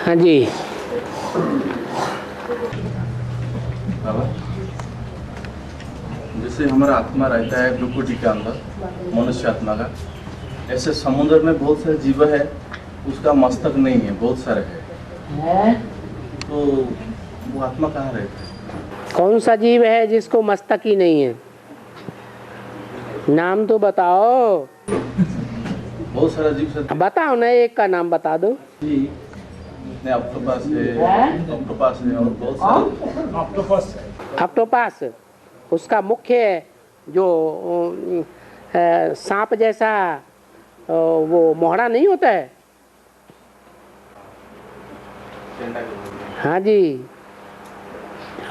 हाँ जी। जैसे हमारा आत्मा रहता है ब्रह्मकुटी के अंदर, मनुष्य आत्मा का, ऐसे समुद्र में बहुत सारे जीव है, उसका मस्तक नहीं है, बहुत सारे है, तो वो आत्मा कहाँ रहता है? कौन सा जीव है जिसको मस्तक ही नहीं है? नाम तो बताओ। बहुत सारा जीव से बताओ ना, एक का नाम बता दो। ऑक्टोपस है और बहुत सारे। ऑक्टोपस उसका मुख्य जो सांप जैसा वो मोहरा नहीं होता है। हाँ जी।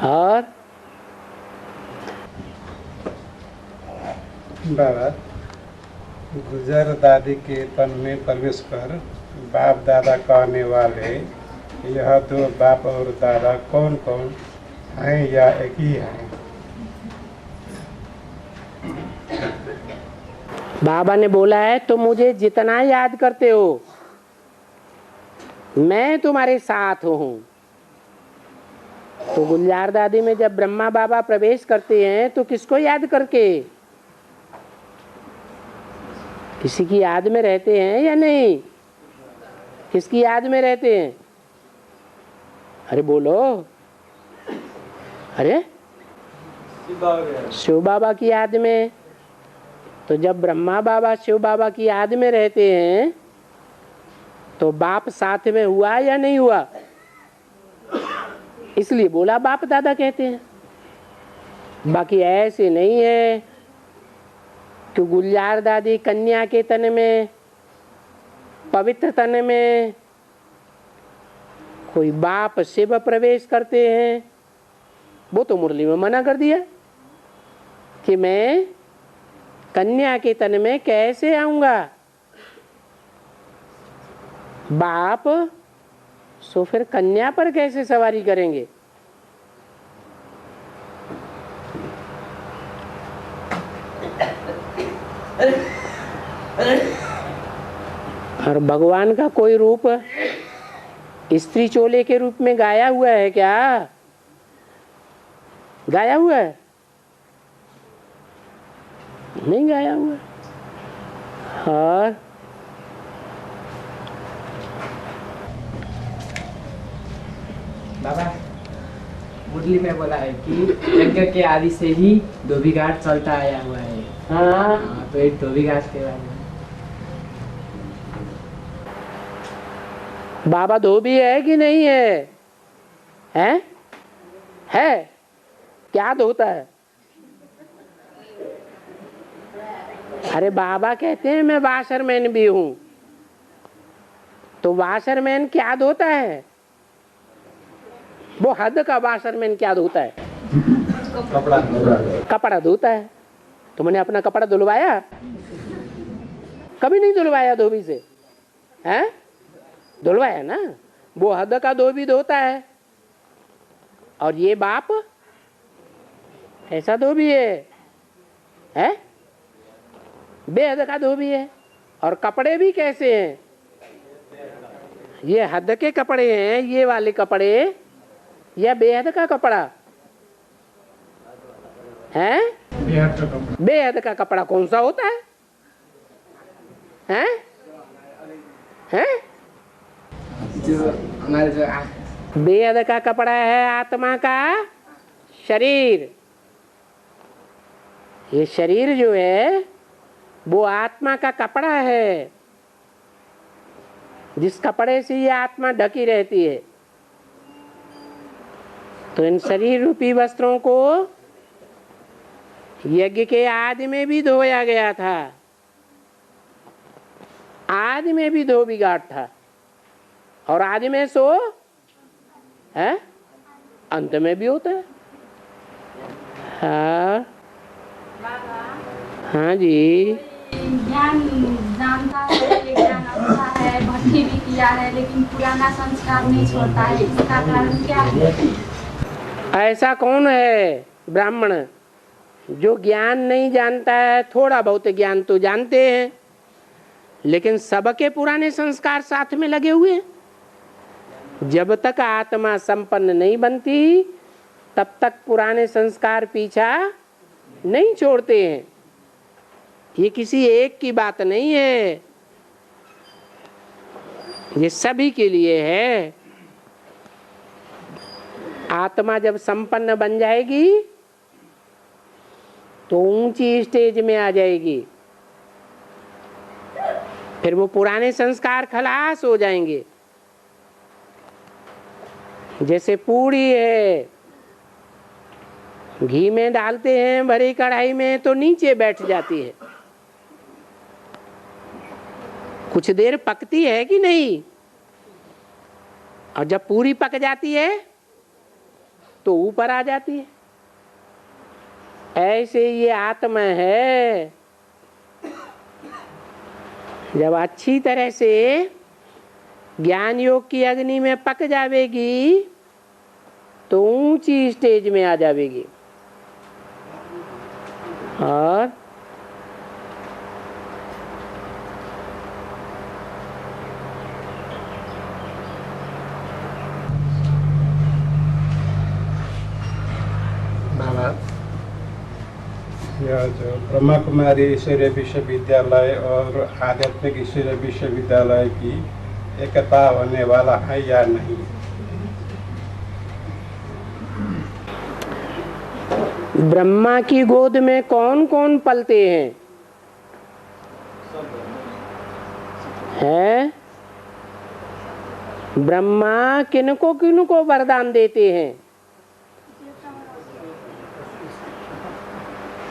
और बाबा, गुजर दादी के तन में प्रवेश कर बाप दादा कहने वाले यह दो बाप और दादा कौन कौन हैं या एक ही हैं? बाबा ने बोला है तुम मुझे जितना याद करते हो मैं तुम्हारे साथ हूँ। तो गुलजार दादी में जब ब्रह्मा बाबा प्रवेश करते हैं तो किसको याद करके? किसी की याद में रहते हैं या नहीं? किसकी याद में रहते हैं? अरे बोलो। अरे शिव बाबा की याद में। तो जब ब्रह्मा बाबा शिव बाबा की याद में रहते हैं तो बाप साथ में हुआ या नहीं हुआ? इसलिए बोला बाप दादा कहते हैं। बाकी ऐसे नहीं है कि गुलजार दादी कन्या के तन में, पवित्र तन में कोई बाप शिव प्रवेश करते हैं। वो तो मुरली में मना कर दिया कि मैं कन्या के तन में कैसे आऊंगा। बाप सो फिर कन्या पर कैसे सवारी करेंगे? और भगवान का कोई रूप स्त्री चोले के रूप में गाया हुआ है क्या? गाया हुआ है? नहीं गाया हुआ। और बाबा मुरली में बोला है कि यज्ञ के आदि से ही धोबी घाट चलता आया हुआ है। हाँ, तो एक धोबी घाट के बारे में बाबा धोबी है कि नहीं है? हैं? है? क्या धोता है? अरे बाबा कहते हैं मैं वाशरमैन भी हूं। तो वाशरमैन क्या धोता है? वो हद का वाशरमैन क्या धोता है? कपड़ा धोता है। तो मैंने अपना कपड़ा धुलवाया? कभी नहीं धुलवाया धोबी से। हैं? धुलवाया ना। वो हद का धोबी धोता है। और ये बाप ऐसा धोबी है? हैं? बेहद का धोबी है। और कपड़े भी कैसे हैं? ये हद के कपड़े हैं, ये वाले कपड़े, या बेहद का कपड़ा है? बेहद का कपड़ा कौन सा होता है? हैं? हैं? जो हमारे जो बेहद का कपड़ा है आत्मा का शरीर। ये शरीर जो है वो आत्मा का कपड़ा है, जिस कपड़े से ये आत्मा ढकी रहती है। तो इन शरीर रूपी वस्त्रों को यज्ञ के आदि में भी धोया गया था। आदि में भी धोबी घाट था। और आदि में सो है, अंत में भी होता है। हाँ हाँ जी। ज्ञान जानता है, ये ज्ञान अच्छा है, भक्ति भी किया है, लेकिन पुराना संस्कार नहीं छोड़ता है। इसका कारण क्या है? ऐसा कौन है ब्राह्मण जो ज्ञान नहीं जानता है? थोड़ा बहुत ज्ञान तो जानते हैं, लेकिन सबके पुराने संस्कार साथ में लगे हुए हैं। जब तक आत्मा संपन्न नहीं बनती तब तक पुराने संस्कार पीछा नहीं छोड़ते हैं। ये किसी एक की बात नहीं है, ये सभी के लिए है। आत्मा जब संपन्न बन जाएगी तो ऊंची स्टेज में आ जाएगी, फिर वो पुराने संस्कार खलास हो जाएंगे। जैसे पूड़ी है, घी में डालते हैं भरी कढ़ाई में तो नीचे बैठ जाती है, कुछ देर पकती है कि नहीं, और जब पूरी पक जाती है तो ऊपर आ जाती है। ऐसे ये आत्मा है, जब अच्छी तरह से ज्ञान योग की अग्नि में पक जावेगी तो ऊंची स्टेज में आ जावेगी। और बाबा, यह जो ब्रह्मा कुमारी ईश्वरीय विश्वविद्यालय और आध्यात्मिक ईश्वरीय विश्वविद्यालय की एकता होने वाला है या नहीं? ब्रह्मा की गोद में कौन कौन पलते हैं? हैं? ब्रह्मा किनको किनको वरदान देते हैं?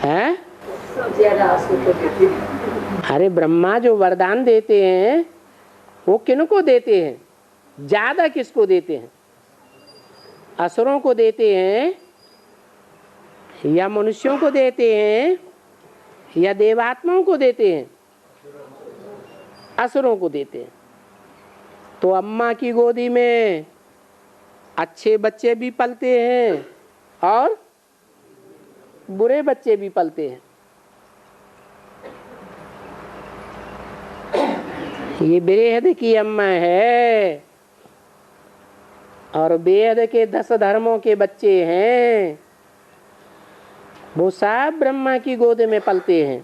हैं? अरे ब्रह्मा जो वरदान देते हैं वो किनको देते हैं? ज्यादा किसको देते हैं? असुरों को देते हैं या मनुष्यों को देते हैं या देवात्माओं को देते हैं? असुरों को देते हैं। तो अम्मा की गोदी में अच्छे बच्चे भी पलते हैं और बुरे बच्चे भी पलते हैं। ये बेहद की अम्मा है और बेहद के 10 धर्मों के बच्चे हैं, वो सब ब्रह्मा की गोद में पलते हैं।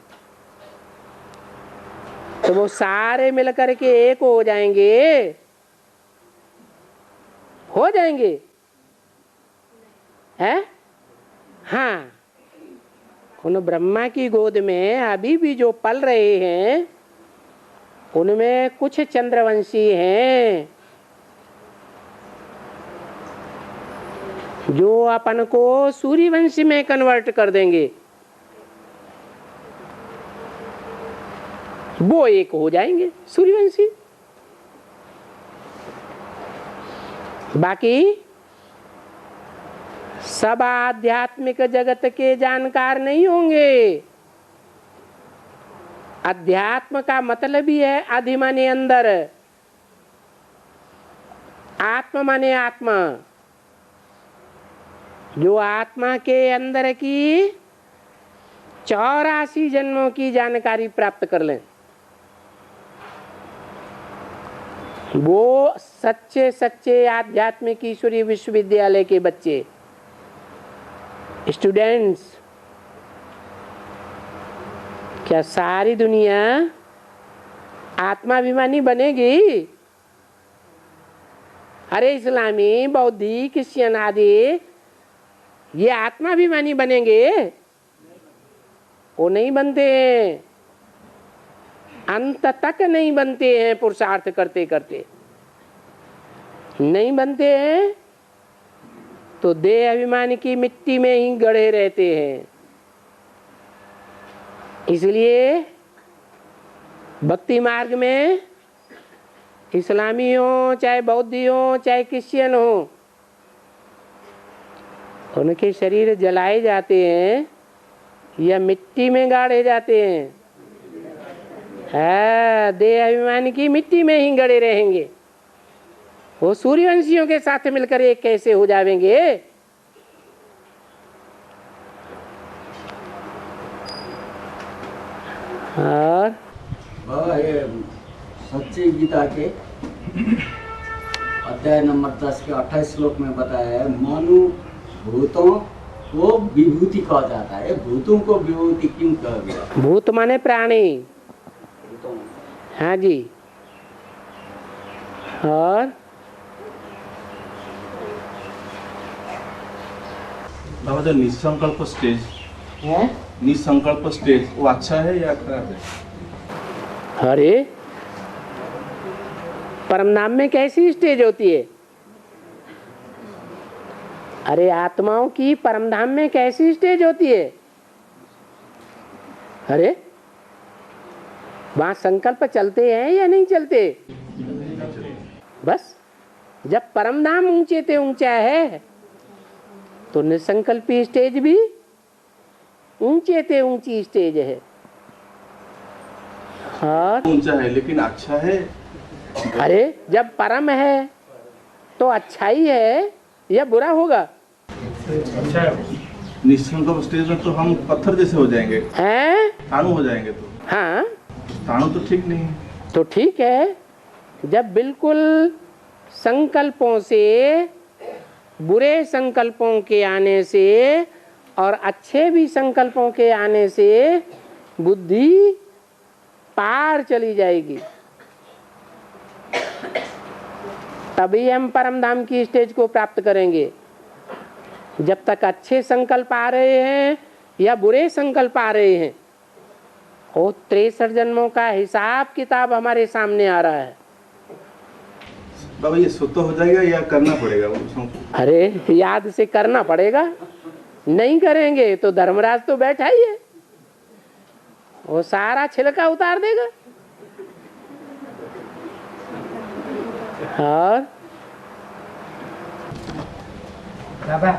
तो वो सारे मिलकर के एक हो जाएंगे, हो जाएंगे हैं? हाँ, उन ब्रह्मा की गोद में अभी भी जो पल रहे हैं उनमें कुछ चंद्रवंशी हैं जो अपन को सूर्यवंशी में कन्वर्ट कर देंगे, वो एक हो जाएंगे सूर्यवंशी। बाकी सब आध्यात्मिक जगत के जानकार नहीं होंगे। अध्यात्म का मतलब ही है अधि माने अंदर, आत्मा माने आत्मा। जो आत्मा के अंदर की 84 जन्मों की जानकारी प्राप्त कर लें, वो सच्चे सच्चे आध्यात्मिक ईश्वरीय विश्वविद्यालय के बच्चे, स्टूडेंट्स। क्या सारी दुनिया आत्माभिमानी बनेगी? अरे इस्लामी, बौद्धि, क्रिश्चियन आदि ये आत्माभिमानी बनेंगे? वो नहीं बनते हैं, अंत तक नहीं बनते हैं। पुरुषार्थ करते करते नहीं बनते हैं तो देह अभिमान की मिट्टी में ही गड़े रहते हैं। इसलिए भक्ति मार्ग में इस्लामी हो चाहे बौद्धि हो चाहे क्रिश्चियन हो, उनके शरीर जलाए जाते हैं या मिट्टी में गाड़े जाते हैं? देह अभिमान की मिट्टी में ही गड़े रहेंगे। वो सूर्यवंशियों के साथ मिलकर एक कैसे हो जाएंगे? और ये सच्ची गीता के अध्याय नंबर 10 के 28 श्लोक में बताया है, मनु भूतों को विभूति कहा जाता है। भूतों को विभूति क्यों कहा गया? भूत माने प्राणी। भूतों। हाँ जी। और बाबा जो निसंकल्प स्टेज है? निसंकल्प स्टेज वो अच्छा है या खराब है? अरे परम नाम में कैसी स्टेज होती है? अरे आत्माओं की परम धाम में कैसी स्टेज होती है? अरे वहां संकल्प चलते हैं या नहीं चलते? बस जब परम धाम ऊंचे ते ऊंचा है तो निसंकल्पी स्टेज भी ऊंचे ते ऊंची स्टेज है। हाँ ऊंचा है लेकिन अच्छा है। अरे जब परम है तो अच्छा ही है या बुरा होगा? अच्छा है। निसंकल्प स्टेज में तो हम पत्थर जैसे हो जाएंगे, हैं? स्थाणु हो जाएंगे। तो हाँ स्थाणु तो ठीक नहीं है। तो ठीक है, जब बिल्कुल संकल्पों से, बुरे संकल्पों के आने से और अच्छे भी संकल्पों के आने से बुद्धि पार चली जाएगी, तभी हम परम धाम की स्टेज को प्राप्त करेंगे। जब तक अच्छे संकल्प आ रहे हैं या बुरे संकल्प आ रहे हैं, वो 63 जन्मों का हिसाब किताब हमारे सामने आ रहा है। बाबा ये स्वतः हो जाएगा या करना पड़ेगा? अरे याद से करना पड़ेगा, नहीं करेंगे तो धर्मराज तो बैठा ही है, वो सारा छिलका उतार देगा। और बाबा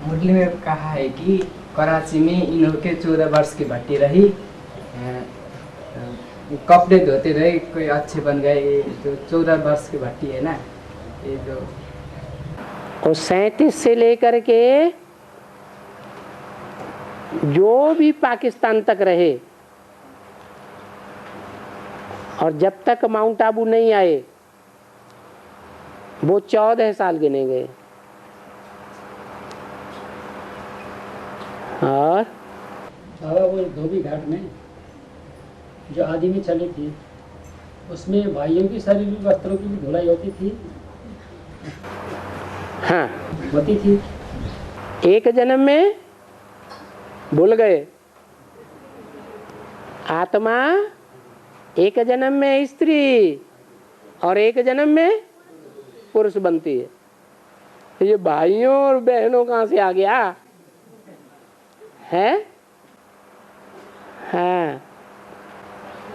मुरली में कहा है कि कराची में इन लोग के 14 वर्ष की भट्टी रही, कपड़े धोते रहे, कोई अच्छे बन गए। जो 14 वर्ष की भट्टी है ना, ये जो और 37 से लेकर के जो भी पाकिस्तान तक रहे और जब तक माउंट आबू नहीं आए वो 14 साल गिने गए। और वो धोबी घाट में जो आदि में चली थी, उसमें भाइयों की सारी वस्त्रों की भी धुलाई होती थी। हाँ होती थी। एक जन्म में भूल गए, आत्मा एक जन्म में स्त्री और एक जन्म में पुरुष बनती है। ये भाइयों और बहनों कहाँ से आ गया है? हाँ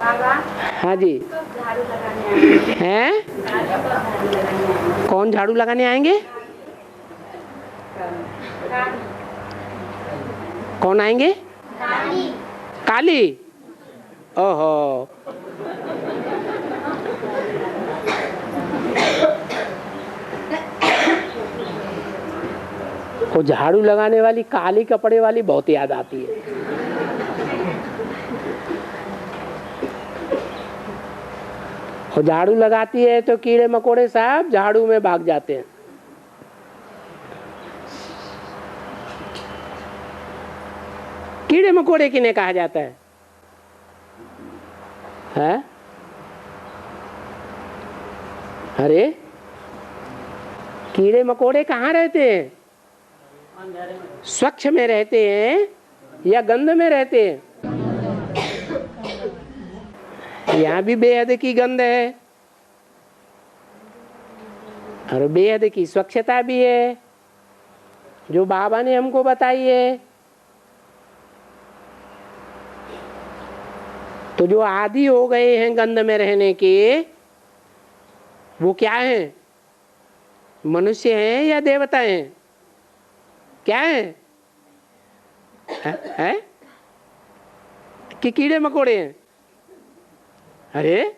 बाबा हाँ जी। कब झाड़ू लगाने आएंगे? हैं? कब झाड़ू लगाने आएंगे? कौन झाड़ू लगाने आएंगे? कौन आएंगे? काली। काली। ओहो, वो झाड़ू लगाने वाली काली कपड़े वाली बहुत याद आती है। और झाड़ू लगाती है तो कीड़े मकोड़े साहब झाड़ू में भाग जाते हैं। कीड़े मकोड़े किन्हें कहा जाता है? है? अरे कीड़े मकोड़े कहाँ रहते हैं? स्वच्छ में रहते हैं या गंध में रहते हैं? यहाँ भी बेहद की गंध है और बेहद की स्वच्छता भी है, जो बाबा ने हमको बताई है। तो जो आदी हो गए हैं गंध में रहने के, वो क्या हैं? मनुष्य हैं या देवता हैं? क्या हैं? है? कि कीड़े मकोड़े हैं? अरे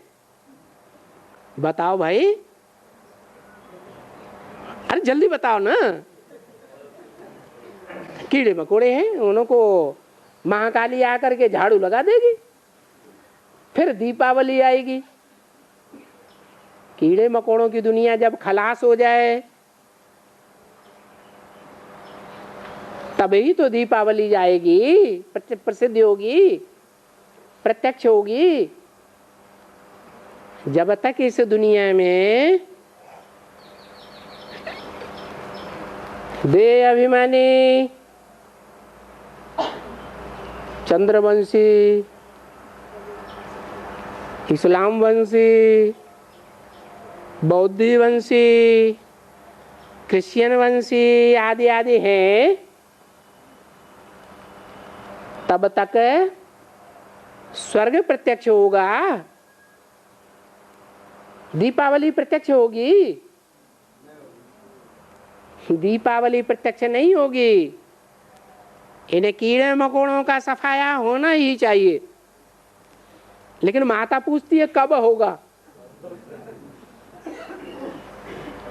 बताओ भाई, अरे जल्दी बताओ ना। कीड़े मकोड़े हैं, उनको महाकाली आकर के झाड़ू लगा देगी, फिर दीपावली आएगी, कीड़े मकोड़ों की दुनिया जब खलास हो जाए तभी तो दीपावली जाएगी, प्रसिद्ध होगी, प्रत्यक्ष होगी। जब तक इस दुनिया में देह अभिमानी, चंद्रवंशी, इस्लाम वंशी, बौद्धी वंशी, क्रिश्चियन वंशी आदि आदि हैं, तब तक स्वर्ग प्रत्यक्ष होगा, दीपावली प्रत्यक्ष होगी? दीपावली प्रत्यक्ष नहीं होगी। इन्हें कीड़े मकोड़ों का सफाया होना ही चाहिए। लेकिन माता पूछती है कब होगा।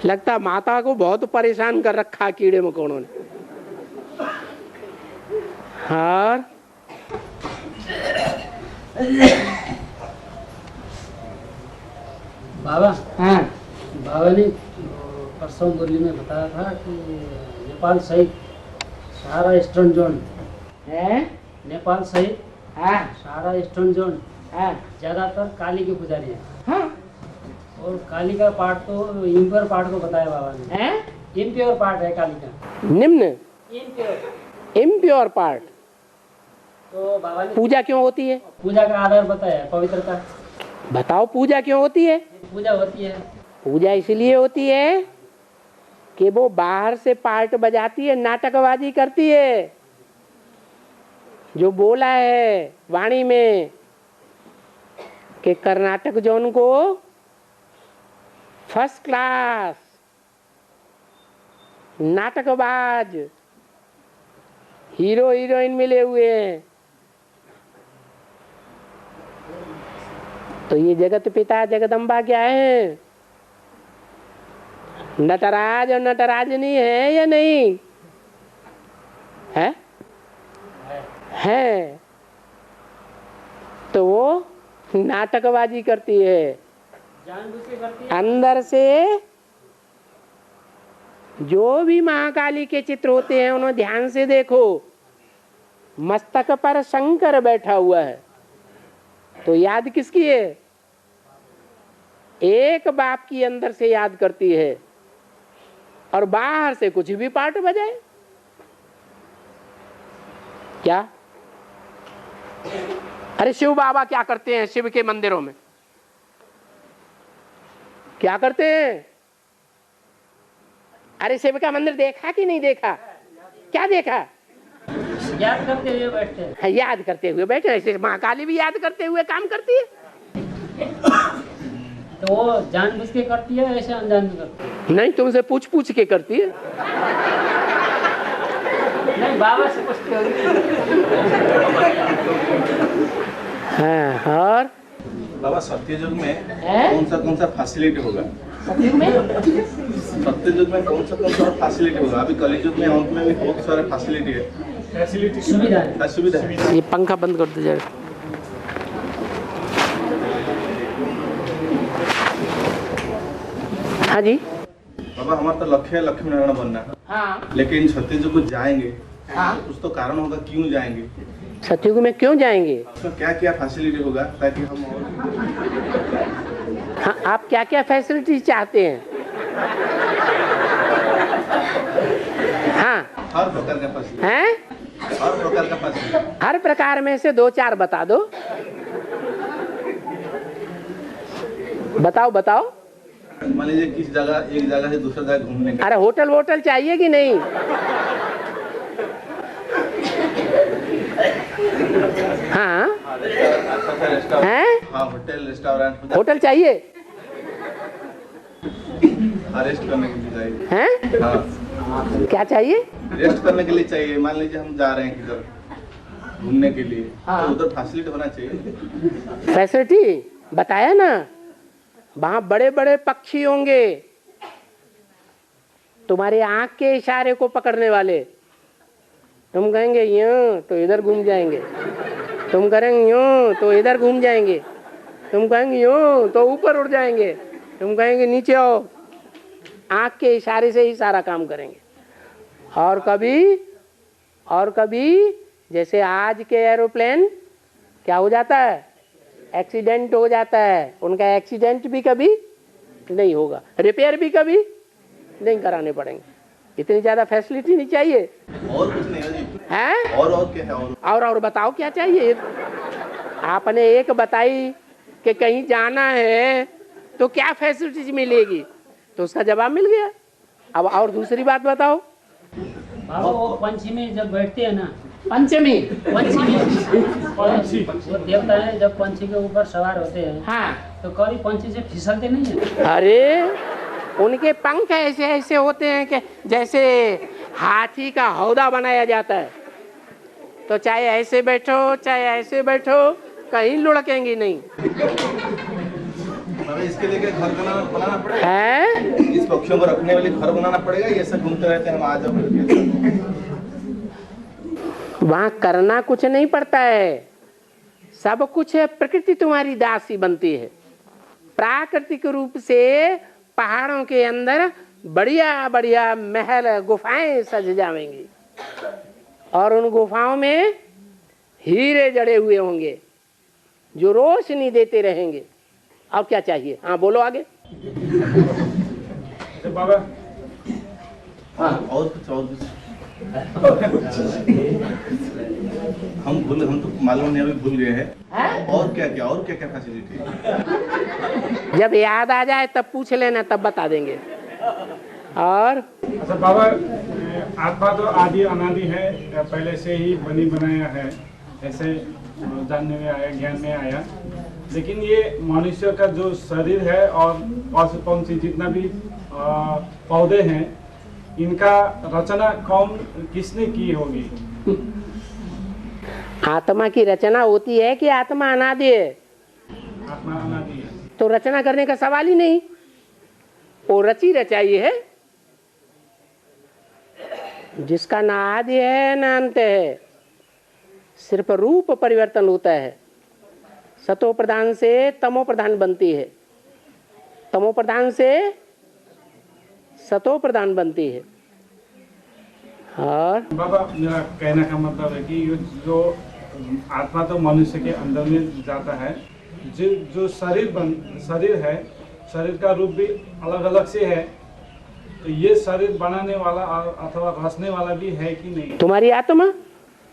लगता माता को बहुत परेशान कर रखा कीड़े मकोड़ों ने। और बाबा, हाँ, बाबा ने परसों मुरली में बताया था कि नेपाल सहित सारा ईस्टर्न जोन है, नेपाल सहित हाँ, सारा ईस्टर्न जोन हाँ, ज्यादातर काली के पुजारी हैं। हाँ, और काली का पार्ट तो इम्प्योर पार्ट को बताया बाबा ने। है? इम्प्योर पार्ट है काली का, निम्न इम्प्योर। Impure part. तो बाबा ने पूजा क्यों होती है? पूजा का आधार बताया, पवित्रता। बताओ पूजा क्यों होती है? पूजा होती है, पूजा इसलिए होती है कि वो बाहर से पार्ट बजाती है, नाटकबाजी करती है। जो बोला है वाणी में कि कर्नाटक जोन को फर्स्ट क्लास नाटकबाज हीरो हीरोइन मिले हुए हैं। तो ये जगत पिता जगदम्बा क्या है? नटराज और नटराजनी है या नहीं है? है। तो वो नाटकबाजी करती है, जानबूझ के करती है। अंदर से। जो भी महाकाली के चित्र होते हैं उन्हें ध्यान से देखो, मस्तक पर शंकर बैठा हुआ है। तो याद किसकी है? एक बाप की अंदर से याद करती है, और बाहर से कुछ भी पार्ट बजाए क्या? अरे शिव बाबा क्या करते हैं शिव के मंदिरों में? क्या करते हैं? अरे शिव का मंदिर देखा कि नहीं देखा? क्या देखा? याद करते हुए बैठते हैं। याद करते हुए बैठे। ऐसे महाकाली भी याद करते हुए काम करती है। तो वो जानबूझ के करती है, ऐसे अनजान में करती है? नहीं, तुमसे पूछ पूछ के करती है। नहीं, बाबा से पूछते होगी। हाँ, और बाबा सत्ययुग में है? कौन सा फैसिलिटी होगा? सतयुग में सत्ययुग में कौन सा फैसिलिटी होगा? अभी कलयुग में अंत में भी बहुत सारे फैसिलिटी है, सुविधा है। सुविधा है। ये पंखा बंद कर दो जरा। हाँ जी। बाबा हमारा तो लक्ष्य है लक्ष्मी नारायण बनना, हाँ, लेकिन सत्ययुग को जाएंगे, हाँ। कुछ तो कारण होगा क्यों जाएंगे? सतयुग में क्यों जाएंगे? उसमें क्या क्या फैसिलिटी होगा ताकि हम और हाँ, आप क्या क्या फैसिलिटी चाहते हैं? हाँ, हर प्रकार का फैसिलिटी, हैं? हर प्रकार का फैसिलिटी। हर प्रकार में से 2-4 बता दो। बताओ बताओ। मान लीजिए किस जगह, एक जगह से दूसरी जगह घूमने का। अरे होटल वोटल चाहिए कि नहीं? हाँ, हैं? हाँ, होटल रेस्टोरेंट, होटल चाहिए? रेस्ट करने के लिए चाहिए। हैं? हाँ, क्या चाहिए? रेस्ट करने के लिए चाहिए। मान लीजिए हम जा रहे हैं किधर घूमने के लिए, हाँ। तो उधर फैसिलिटी होना चाहिए। फैसिलिटी बताया ना, वहां बड़े बड़े पक्षी होंगे तुम्हारे आंख के इशारे को पकड़ने वाले। तुम कहेंगे यूं तो इधर घूम जाएंगे, तुम करेंगे यूं तो इधर घूम जाएंगे, तुम कहेंगे यूं तो ऊपर उड़ जाएंगे। तुम कहेंगे नीचे आओ, आंख के इशारे से ही सारा काम करेंगे। और कभी जैसे आज के एरोप्लेन क्या हो जाता है, एक्सीडेंट हो जाता है, उनका एक्सीडेंट भी कभी नहीं होगा, रिपेयर भी कभी नहीं कराने पड़ेंगे। इतनी ज़्यादा फैसिलिटी नहीं चाहिए। और कुछ नहीं है जी। हैं? और क्या है? और बताओ क्या चाहिए। आपने एक बताई कि कहीं जाना है तो क्या फैसिलिटीज मिलेगी, तो उसका जवाब मिल गया। अब और दूसरी बात बताओ। बाबा वो पंचमी जब बैठते हैं ना, पंचमी वो देवता है जब पंछी के ऊपर सवार होते हैं, हाँ, तो कभी पंछी से फिसलते नहीं है? अरे उनके पंख ऐसे ऐसे होते हैं कि जैसे हाथी का हौदा बनाया जाता है, तो चाहे ऐसे बैठो चाहे ऐसे बैठो कहीं लुढ़केंगी नहीं। इसके लिए घर बनाना पड़ेगा है, इस पक्षियों को रखने वाले घर बनाना पड़ेगा, ये सब घूमते रहते हैं हम आज। वहां करना कुछ नहीं पड़ता है, सब कुछ है, प्रकृति तुम्हारी दासी बनती है। प्राकृतिक रूप से पहाड़ों के अंदर बढ़िया बढ़िया महल गुफाएं सज जाएंगी और उन गुफाओं में हीरे जड़े हुए होंगे जो रोशनी देते रहेंगे। अब क्या चाहिए? हाँ बोलो आगे। बाबा हाँ और कुछ हम तो मालूम नहीं, अभी भूल गए हैं। और क्या फैसिलिटी? जब याद आ जाए तब पूछ लेना, तब बता देंगे। और अच्छा बाबा, आत्मा तो आदि अनादि है, पहले से ही बनी बनाया है, ऐसे जानने में आया, ज्ञान में आया। लेकिन ये मनुष्य का जो शरीर है और पशु पंछी जितना भी पौधे हैं, इनका रचना किसने की होगी? आत्मा की रचना होती है कि आत्मा अनादि है? आत्मा अनादि है, तो रचना करने का सवाल ही नहीं, वो रची रचाई है। जिसका ना आदि है ना अंत है, सिर्फ रूप परिवर्तन होता है। सतो प्रधान से तमो प्रधान बनती है, तमो प्रधान से सतो प्रधान बनती है। और बाबा मेरा कहने का मतलब है कि जो आत्मा तो मनुष्य के अंदर में जाता है, जो शरीर है, शरीर का रूप भी अलग अलग से है, तो ये शरीर बनाने वाला अथवा रचने वाला भी है कि नहीं?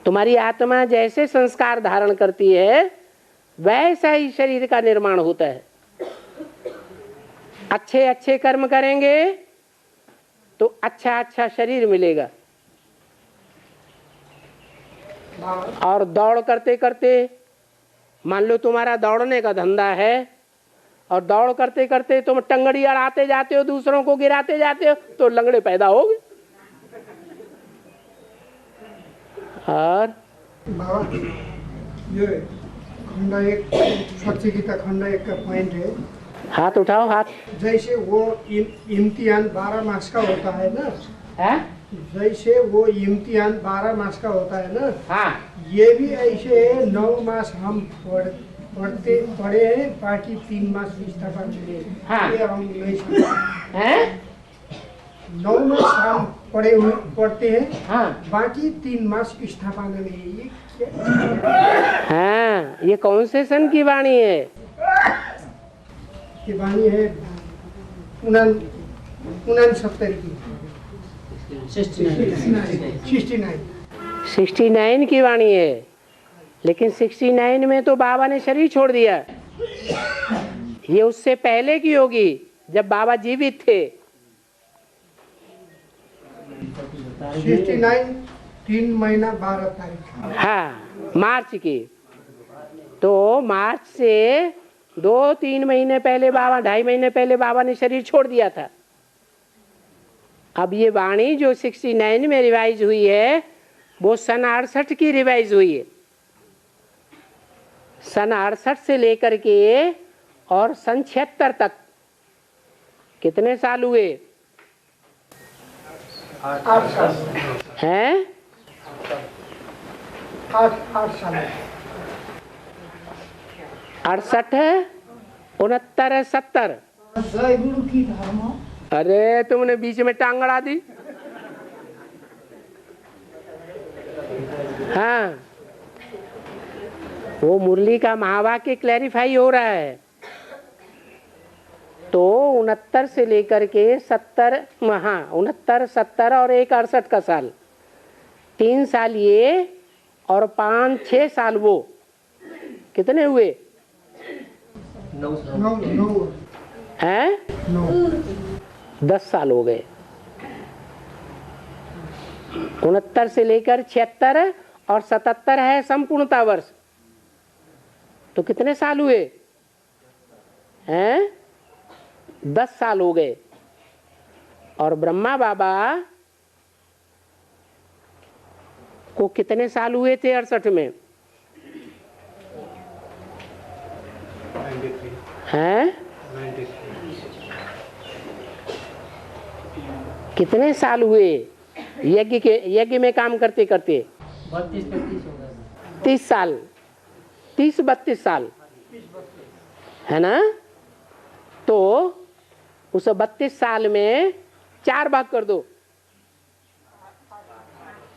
तुम्हारी आत्मा जैसे संस्कार धारण करती है वैसा ही शरीर का निर्माण होता है। अच्छे अच्छे कर्म करेंगे तो अच्छा अच्छा शरीर मिलेगा। और दौड़ करते करते, मान लो तुम्हारा दौड़ने का धंधा है और दौड़ करते करते तुम टंगड़ी अड़ाते जाते हो, दूसरों को गिराते जाते हो, तो लंगड़े पैदा होगे। और ये खंडा एक स्वच्छ गीता खंडा एक का पॉइंट है, हाथ उठाओ हाथ। जैसे वो इम्तिहान 12 मास का होता है ना, है? जैसे वो इम्तिहान 12 मास का होता है ना, हाँ, ये भी ऐसे 9 मास हम पढ़े हैं, बाकी 3 मास इस्तीफा मिले। हाँ। ये हम नहीं समझते हैं? 9 मास हम पढ़ते हैं, हाँ, बाकी 3 मास इस्तीफा मिले। हाँ, ये कौन से सन की वाणी है? ये वाणी है 69 की, 69 की वाणी है। लेकिन 69 में तो बाबा ने शरीर छोड़ दिया। ये उससे पहले की होगी जब बाबा जीवित थे। 69 3 महीना 12 तारीख। हाँ, मार्च की। तो मार्च से 2-3 महीने पहले बाबा, 2.5 महीने पहले बाबा ने शरीर छोड़ दिया था। अब ये वाणी जो 69 में रिवाइज हुई है वो सन 68 की रिवाइज हुई है। सन 68 से लेकर के और सन 76 तक कितने साल हुए? 8 साल हैं? 8 साल 68, 69, 70, जय गुरु की धर्म। अरे तुमने बीच में टांग अड़ा दी। हाँ, वो मुरली का महावाक्य क्लैरिफाई हो रहा है। तो 69 से लेकर के 70, हाँ 69, 70 और 1 68 का साल, 3 साल ये और 5 6 साल वो, कितने हुए? 9 हैं? 10 साल हो गए। 69 से लेकर 76 और 77 है संपूर्णता वर्ष, तो कितने साल हुए हैं? 10 साल हो गए। और ब्रह्मा बाबा को कितने साल हुए थे 68 में? 93 हैं? 93 कितने साल हुए यज्ञ में काम करते करते? 32-33 हो गए। 30 साल, 30-32 साल है ना। तो उस 32 साल में 4 भाग कर दो,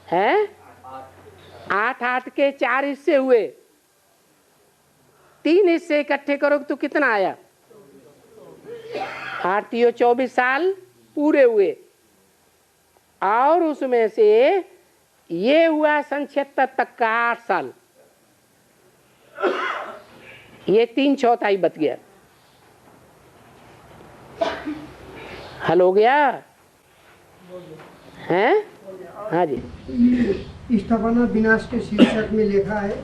है 8-8 के 4 हिस्से हुए, 3 हिस्से इकट्ठे करो तो कितना आया? 8 24 साल पूरे हुए। और उसमें से ये हुआ सन 76 तक का 8 साल, ये 3/4 बच गया। हल हो गया हैं? हाँ जी। स्थापना विनाश के शीर्षक में लिखा है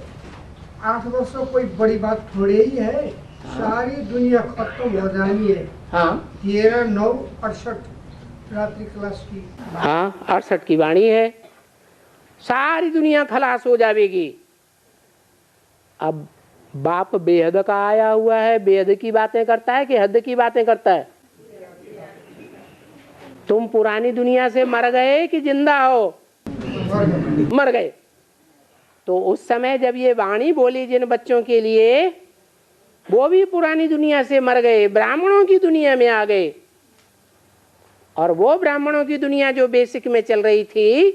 8 वर्षों कोई बड़ी बात थोड़ी ही है, सारी दुनिया खत्म हो जानी है। हाँ 13/9/68 रात्रि क्लास की। हाँ 68 की वाणी है, सारी दुनिया खलास हो जाएगी। अब बाप बेहद का आया हुआ है, बेहद की बातें करता है कि हद की बातें करता है? तुम पुरानी दुनिया से मर गए कि जिंदा हो? मर गए। तो उस समय जब ये वाणी बोली जिन बच्चों के लिए, वो भी पुरानी दुनिया से मर गए, ब्राह्मणों की दुनिया में आ गए। और वो ब्राह्मणों की दुनिया जो बेसिक में चल रही थी,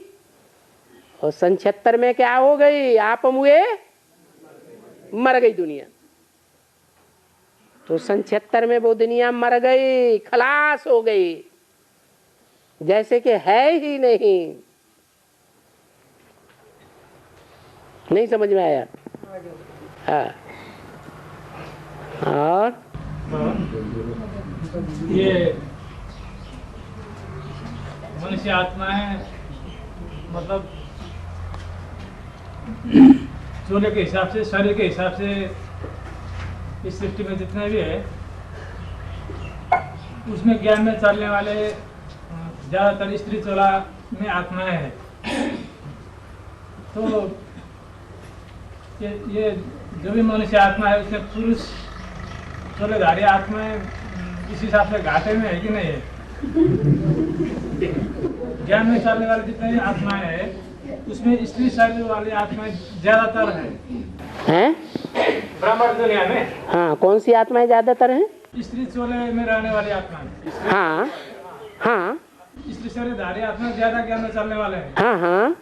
और सन 76 में क्या हो गई? आप हुए मर गई दुनिया। तो सन 76 में वो दुनिया मर गई, खलास हो गई, जैसे कि है ही नहीं। नहीं समझ में आया? हाँ। और ये मनुष्य आत्मा है, मतलब सोने के हिसाब से, शरीर के हिसाब से इस सृष्टि में जितने भी है, उसमें ज्ञान में चलने वाले ज़्यादातर स्त्री चोला में आत्माएं है। तो ये जो भी मनुष्य आत्मा है, उसमें पुरुष चोलेधारी आत्माएं इस हिसाब से घाटे में है कि नहीं है? ज्ञान में चलने वाले जितने भी आत्माएं हैं, उसमें स्त्री शरीर वाली आत्माएं ज्यादातर हैं ब्रह्मांड दुनिया में। हाँ, कौन सी आत्माएं ज्यादातर हैं? स्त्री चोले में रहने वाली आत्माएं। हाँ हाँ, स्त्री शरीरधारी आत्मा ज्यादा ज्ञान में चलने वाले हैं। हाँ हाँ,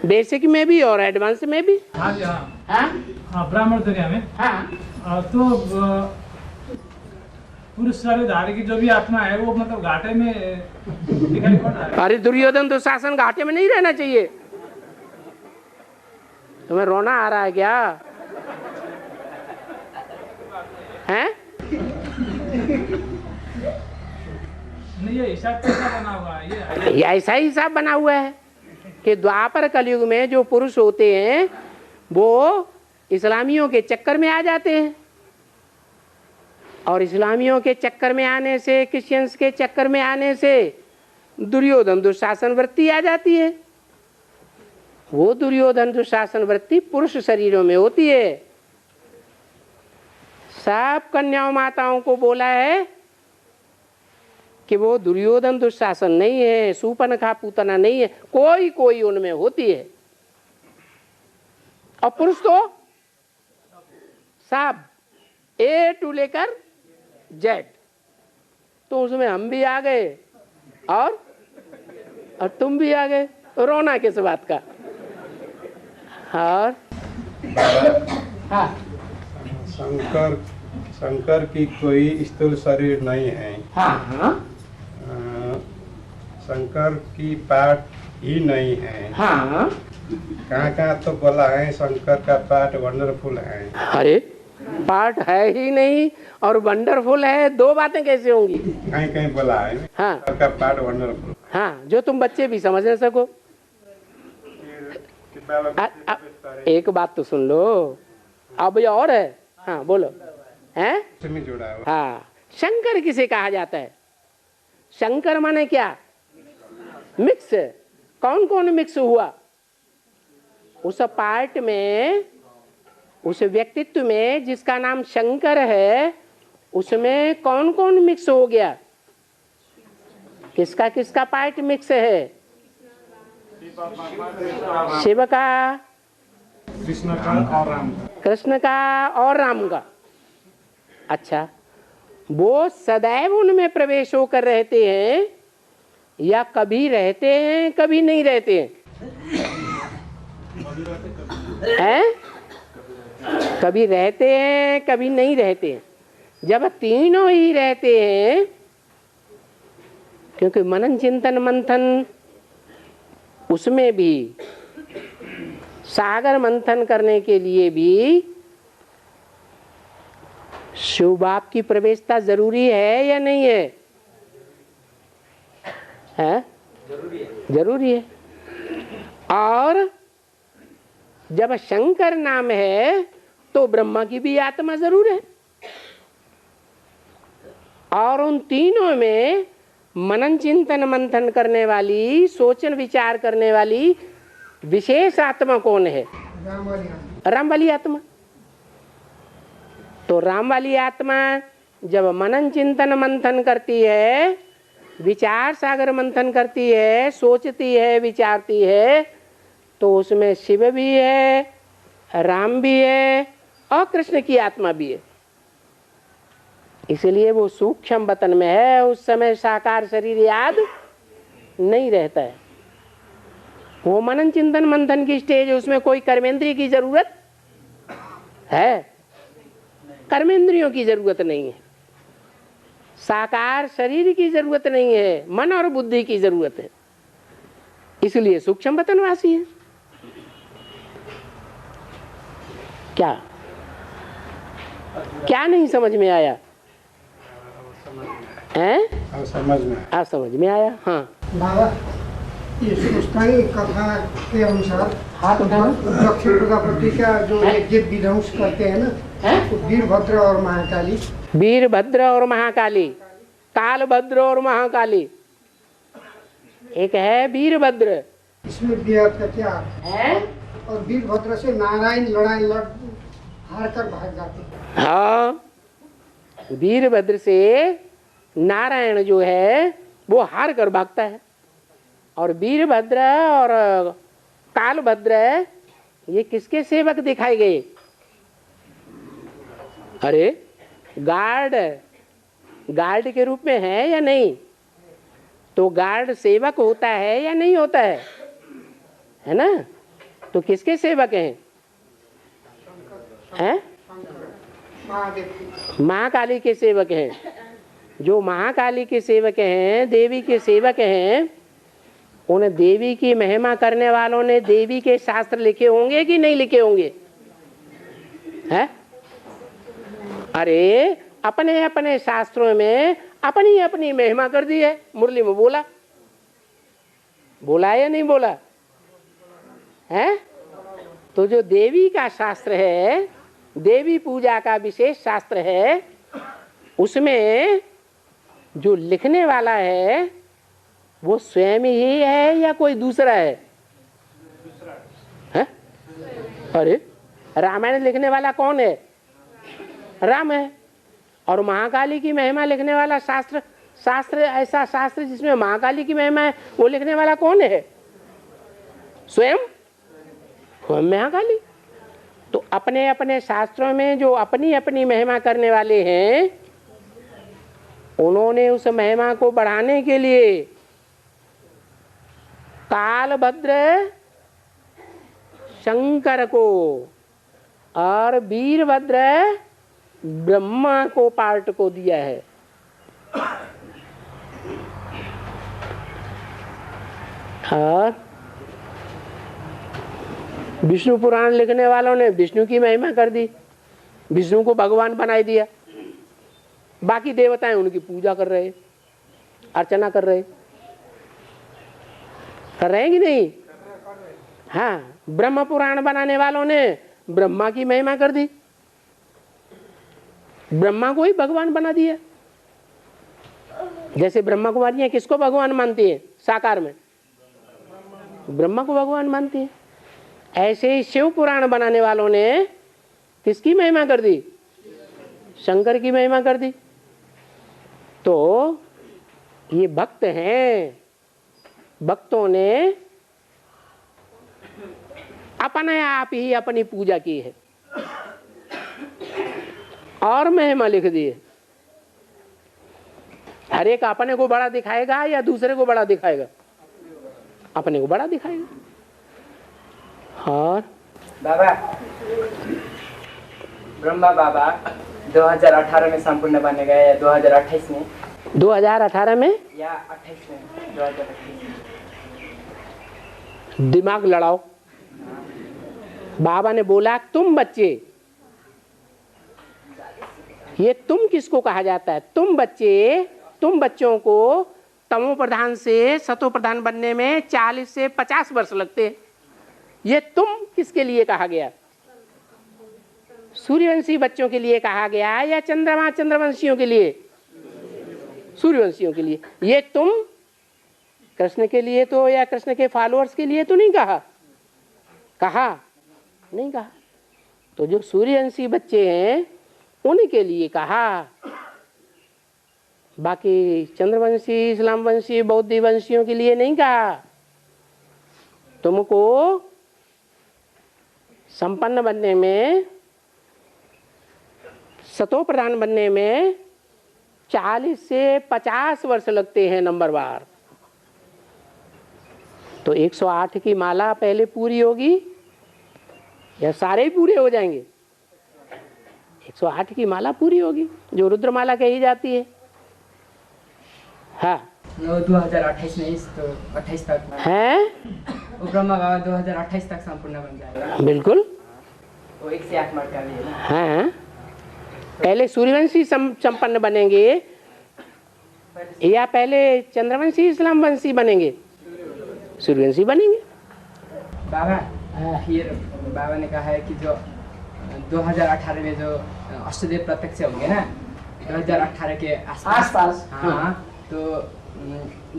बेसिक में भी और एडवांस में भी। हाँ जी हाँ हाँ, ब्राह्मण दुनिया में। हाँ तो पुरुष शरीरधारी की जो भी आत्मा है, वो मतलब घाटे में दिखाई पड़ रहा है। अरे दुर्योधन दुशासन घाटे में नहीं रहना चाहिए। तुम्हें रोना आ रहा है क्या? हैं? नहीं, ये हिसाब कैसा बना हुआ है? ये ऐसा ही हिसाब बना हुआ है कि द्वापर कलयुग में जो पुरुष होते हैं, वो इस्लामियों के चक्कर में आ जाते हैं, और इस्लामियों के चक्कर में आने से, क्रिश्चियंस के चक्कर में आने से दुर्योधन दुशासन वृत्ति आ जाती है। वो दुर्योधन दुशासन वृत्ति पुरुष शरीरों में होती है। सब कन्याओं माताओं को बोला है कि वो दुर्योधन दुशासन नहीं है, सूपनखा पूतना नहीं है, कोई कोई उनमें होती है। और पुरुष तो सब A to लेकर Z। तो उसमें हम भी आ गए और तुम भी आ गए, तो रोना किस बात का? और हाँ, शंकर की कोई स्थूल शरीर नहीं है। हाँ हाँ, शंकर की पार्ट ही नहीं है। हाँ, कहाँ तो बोला है शंकर का पार्ट वंडरफुल है। अरे पार्ट है ही नहीं और वंडरफुल है, दो बातें कैसे होंगी? कहीं बोला है हाँ, शंकर का पार्ट वंडरफुल। हाँ, जो तुम बच्चे भी समझ न सको। एक बात तो सुन लो, अब ये और है। हाँ बोलो। हैं? जुड़ा है। हाँ, शंकर किसे कहा जाता है? शंकर माने क्या? मिक्स। कौन कौन मिक्स हुआ उस पार्ट में, उस व्यक्तित्व में जिसका नाम शंकर है, उसमें कौन कौन मिक्स हो गया? किसका किसका पार्ट मिक्स है? शिव का, कृष्ण का और राम का। कृष्ण का और राम का। अच्छा, वो सदैव उनमें प्रवेश होकर रहते हैं या कभी रहते हैं कभी नहीं रहते हैं? कभी रहते हैं कभी नहीं रहते हैं। जब तीनों ही रहते हैं, क्योंकि मनन चिंतन मंथन उसमें भी, सागर मंथन करने के लिए भी शिव बाप की प्रवेशता जरूरी है या नहीं है? है? जरूरी है। और जब शंकर नाम है तो ब्रह्मा की भी आत्मा जरूर है। और उन तीनों में मनन चिंतन मंथन करने वाली, सोचन विचार करने वाली विशेष आत्मा कौन है? राम वाली आत्मा। तो राम वाली आत्मा जब मनन चिंतन मंथन करती है, विचार सागर मंथन करती है, सोचती है, विचारती है, तो उसमें शिव भी है, राम भी है और कृष्ण की आत्मा भी है। इसलिए वो सूक्ष्म वतन में है, उस समय साकार शरीर याद नहीं रहता है। वो मनन चिंतन मंथन की स्टेज, उसमें कोई कर्मेंद्रिय की जरूरत है? कर्मेंद्रियों की जरूरत नहीं है, साकार शरीर की जरूरत नहीं है, मन और बुद्धि की जरूरत है। इसलिए सूक्ष्म वतनवासी है। क्या नहीं समझ में आया? हैं? आप समझ में आया? हाँ बाबा, ये सुस्तानी कथा के अनुसार दक्ष प्रजापति का जो यज्ञ विध्वंस करते हैं ना, तो वीरभद्र और महाकाली। वीरभद्र और महाकाली, कालभद्र और महाकाली। एक है वीरभद्र। इसमें बेहद का क्या है? और वीरभद्र से नारायण लड़ाई हार कर भाग जाते हैं। हाँ, वीरभद्र से नारायण जो है वो हार कर भागता है। और वीरभद्र और कालभद्र ये किसके सेवक दिखाए गए? अरे गार्ड के रूप में है या नहीं? तो गार्ड सेवक होता है या नहीं होता है ना? तो किसके सेवक हैं? महाकाली के सेवक हैं। जो महाकाली के सेवक हैं, देवी के सेवक हैं, उन देवी की महिमा करने वालों ने देवी के शास्त्र लिखे होंगे कि नहीं लिखे होंगे? हैं? अरे अपने अपने शास्त्रों में अपनी अपनी महिमा कर दी है। मुरली में बोला या नहीं बोला है? तो जो देवी का शास्त्र है, देवी पूजा का विशेष शास्त्र है, उसमें जो लिखने वाला है वो स्वयं ही है या कोई दूसरा है? अरे रामायण लिखने वाला कौन है? राम है। और महाकाली की महिमा लिखने वाला शास्त्र ऐसा शास्त्र जिसमें महाकाली की महिमा है, वो लिखने वाला कौन है? स्वयं महाकाली। तो अपने अपने शास्त्रों में जो अपनी अपनी महिमा करने वाले हैं, उन्होंने उस महिमा को बढ़ाने के लिए कालभद्र शंकर को और वीरभद्र ब्रह्मा को पार्ट को दिया है। और विष्णु पुराण लिखने वालों ने विष्णु की महिमा कर दी, विष्णु को भगवान बनाई दिया। बाकी देवताएं उनकी पूजा कर रहे, अर्चना कर रहे हैं कि नहीं? हाँ, ब्रह्म पुराण बनाने वालों ने ब्रह्मा की महिमा कर दी, ब्रह्मा को ही भगवान बना दिया। जैसे ब्रह्मा कुमारियां किसको भगवान मानती है? साकार में ब्रह्मा को भगवान मानती है। ऐसे ही शिव पुराण बनाने वालों ने किसकी महिमा कर दी? शंकर की महिमा कर दी। तो ये भक्त हैं, भक्तों ने अपने आप ही अपनी पूजा की है और महिमा लिख दी है। हर एक अपने को बड़ा दिखाएगा या दूसरे को बड़ा दिखाएगा? अपने को बड़ा दिखाएगा। और बाबा, ब्रह्मा बाबा 2018 में संपूर्ण बने गए या 2028 में? 2018 में या 28 में? 2028 दिमाग लड़ाओ। बाबा ने बोला तुम बच्चे, ये तुम किसको कहा जाता है? तुम बच्चे, तुम बच्चों को तमो प्रधान से सतो प्रधान बनने में 40 से 50 वर्ष लगते हैं। ये तुम किसके लिए कहा गया? सूर्यवंशी बच्चों के लिए कहा गया या चंद्रवंशियों के लिए? सूर्यवंशियों के लिए। ये तुम कृष्ण के लिए तो या कृष्ण के फॉलोअर्स के लिए तो नहीं कहा? नहीं कहा। तो जो सूर्यवंशी बच्चे हैं उनके लिए कहा। बाकी चंद्रवंशी, इस्लाम वंशी, बौद्ध वंशियों के लिए नहीं कहा। तुमको संपन्न बनने में, सतो प्रधान बनने में 40 से 50 वर्ष लगते हैं नंबरवार। तो 108 की माला पहले पूरी होगी या सारे ही पूरे हो जाएंगे? 108 की माला पूरी होगी, जो रुद्रमाला कही जाती है। हाँ, 2028 में तो 28 तक है वो ब्रह्मा बाबा 2028 तक संपूर्ण बन जाएगा। बिल्कुल। वो 108 मार का लिए ना। हाँ, पहले सूर्यवंशी संपन्न बनेंगे या पहले चंद्रवंशी इस्लाम वंशी बनेंगे? सूर्यवंशी बनेंगे। बाबा फिर बाबा ने कहा है कि जो 2018 में जो अष्टदेव प्रत्यक्ष होंगे ना, 2018 के आसपास। हाँ, तो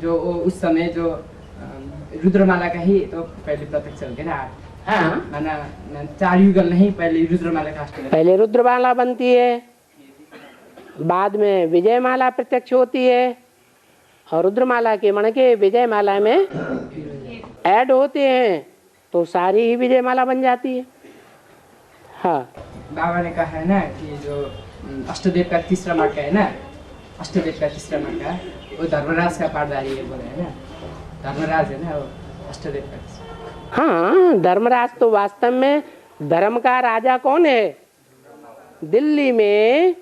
जो उस समय जो रुद्रमाला का ही तो पहले प्रत्यक्ष होंगे ना। हाँ, माना 4 युगल नहीं, पहले रुद्रमाला का अष्टदेव। पहले रुद्रमाला बनती है, बाद में विजयमाला प्रत्यक्ष होती है, और रुद्रमाला के मन के विजयमाला में ऐड होते हैं तो सारी ही विजयमाला बन जाती है। हाँ, बाबा ने कहा है ना कि जो अष्टदेव का तीसरा मटका है ना, अष्टदेव का तीसरा मटका वो धर्मराज का पाठधारी है बोले है ना, धर्मराज है ना वो अष्टदेव का। हाँ, धर्मराज तो वास्तव में धर्म का राजा कौन है? दिल्ली में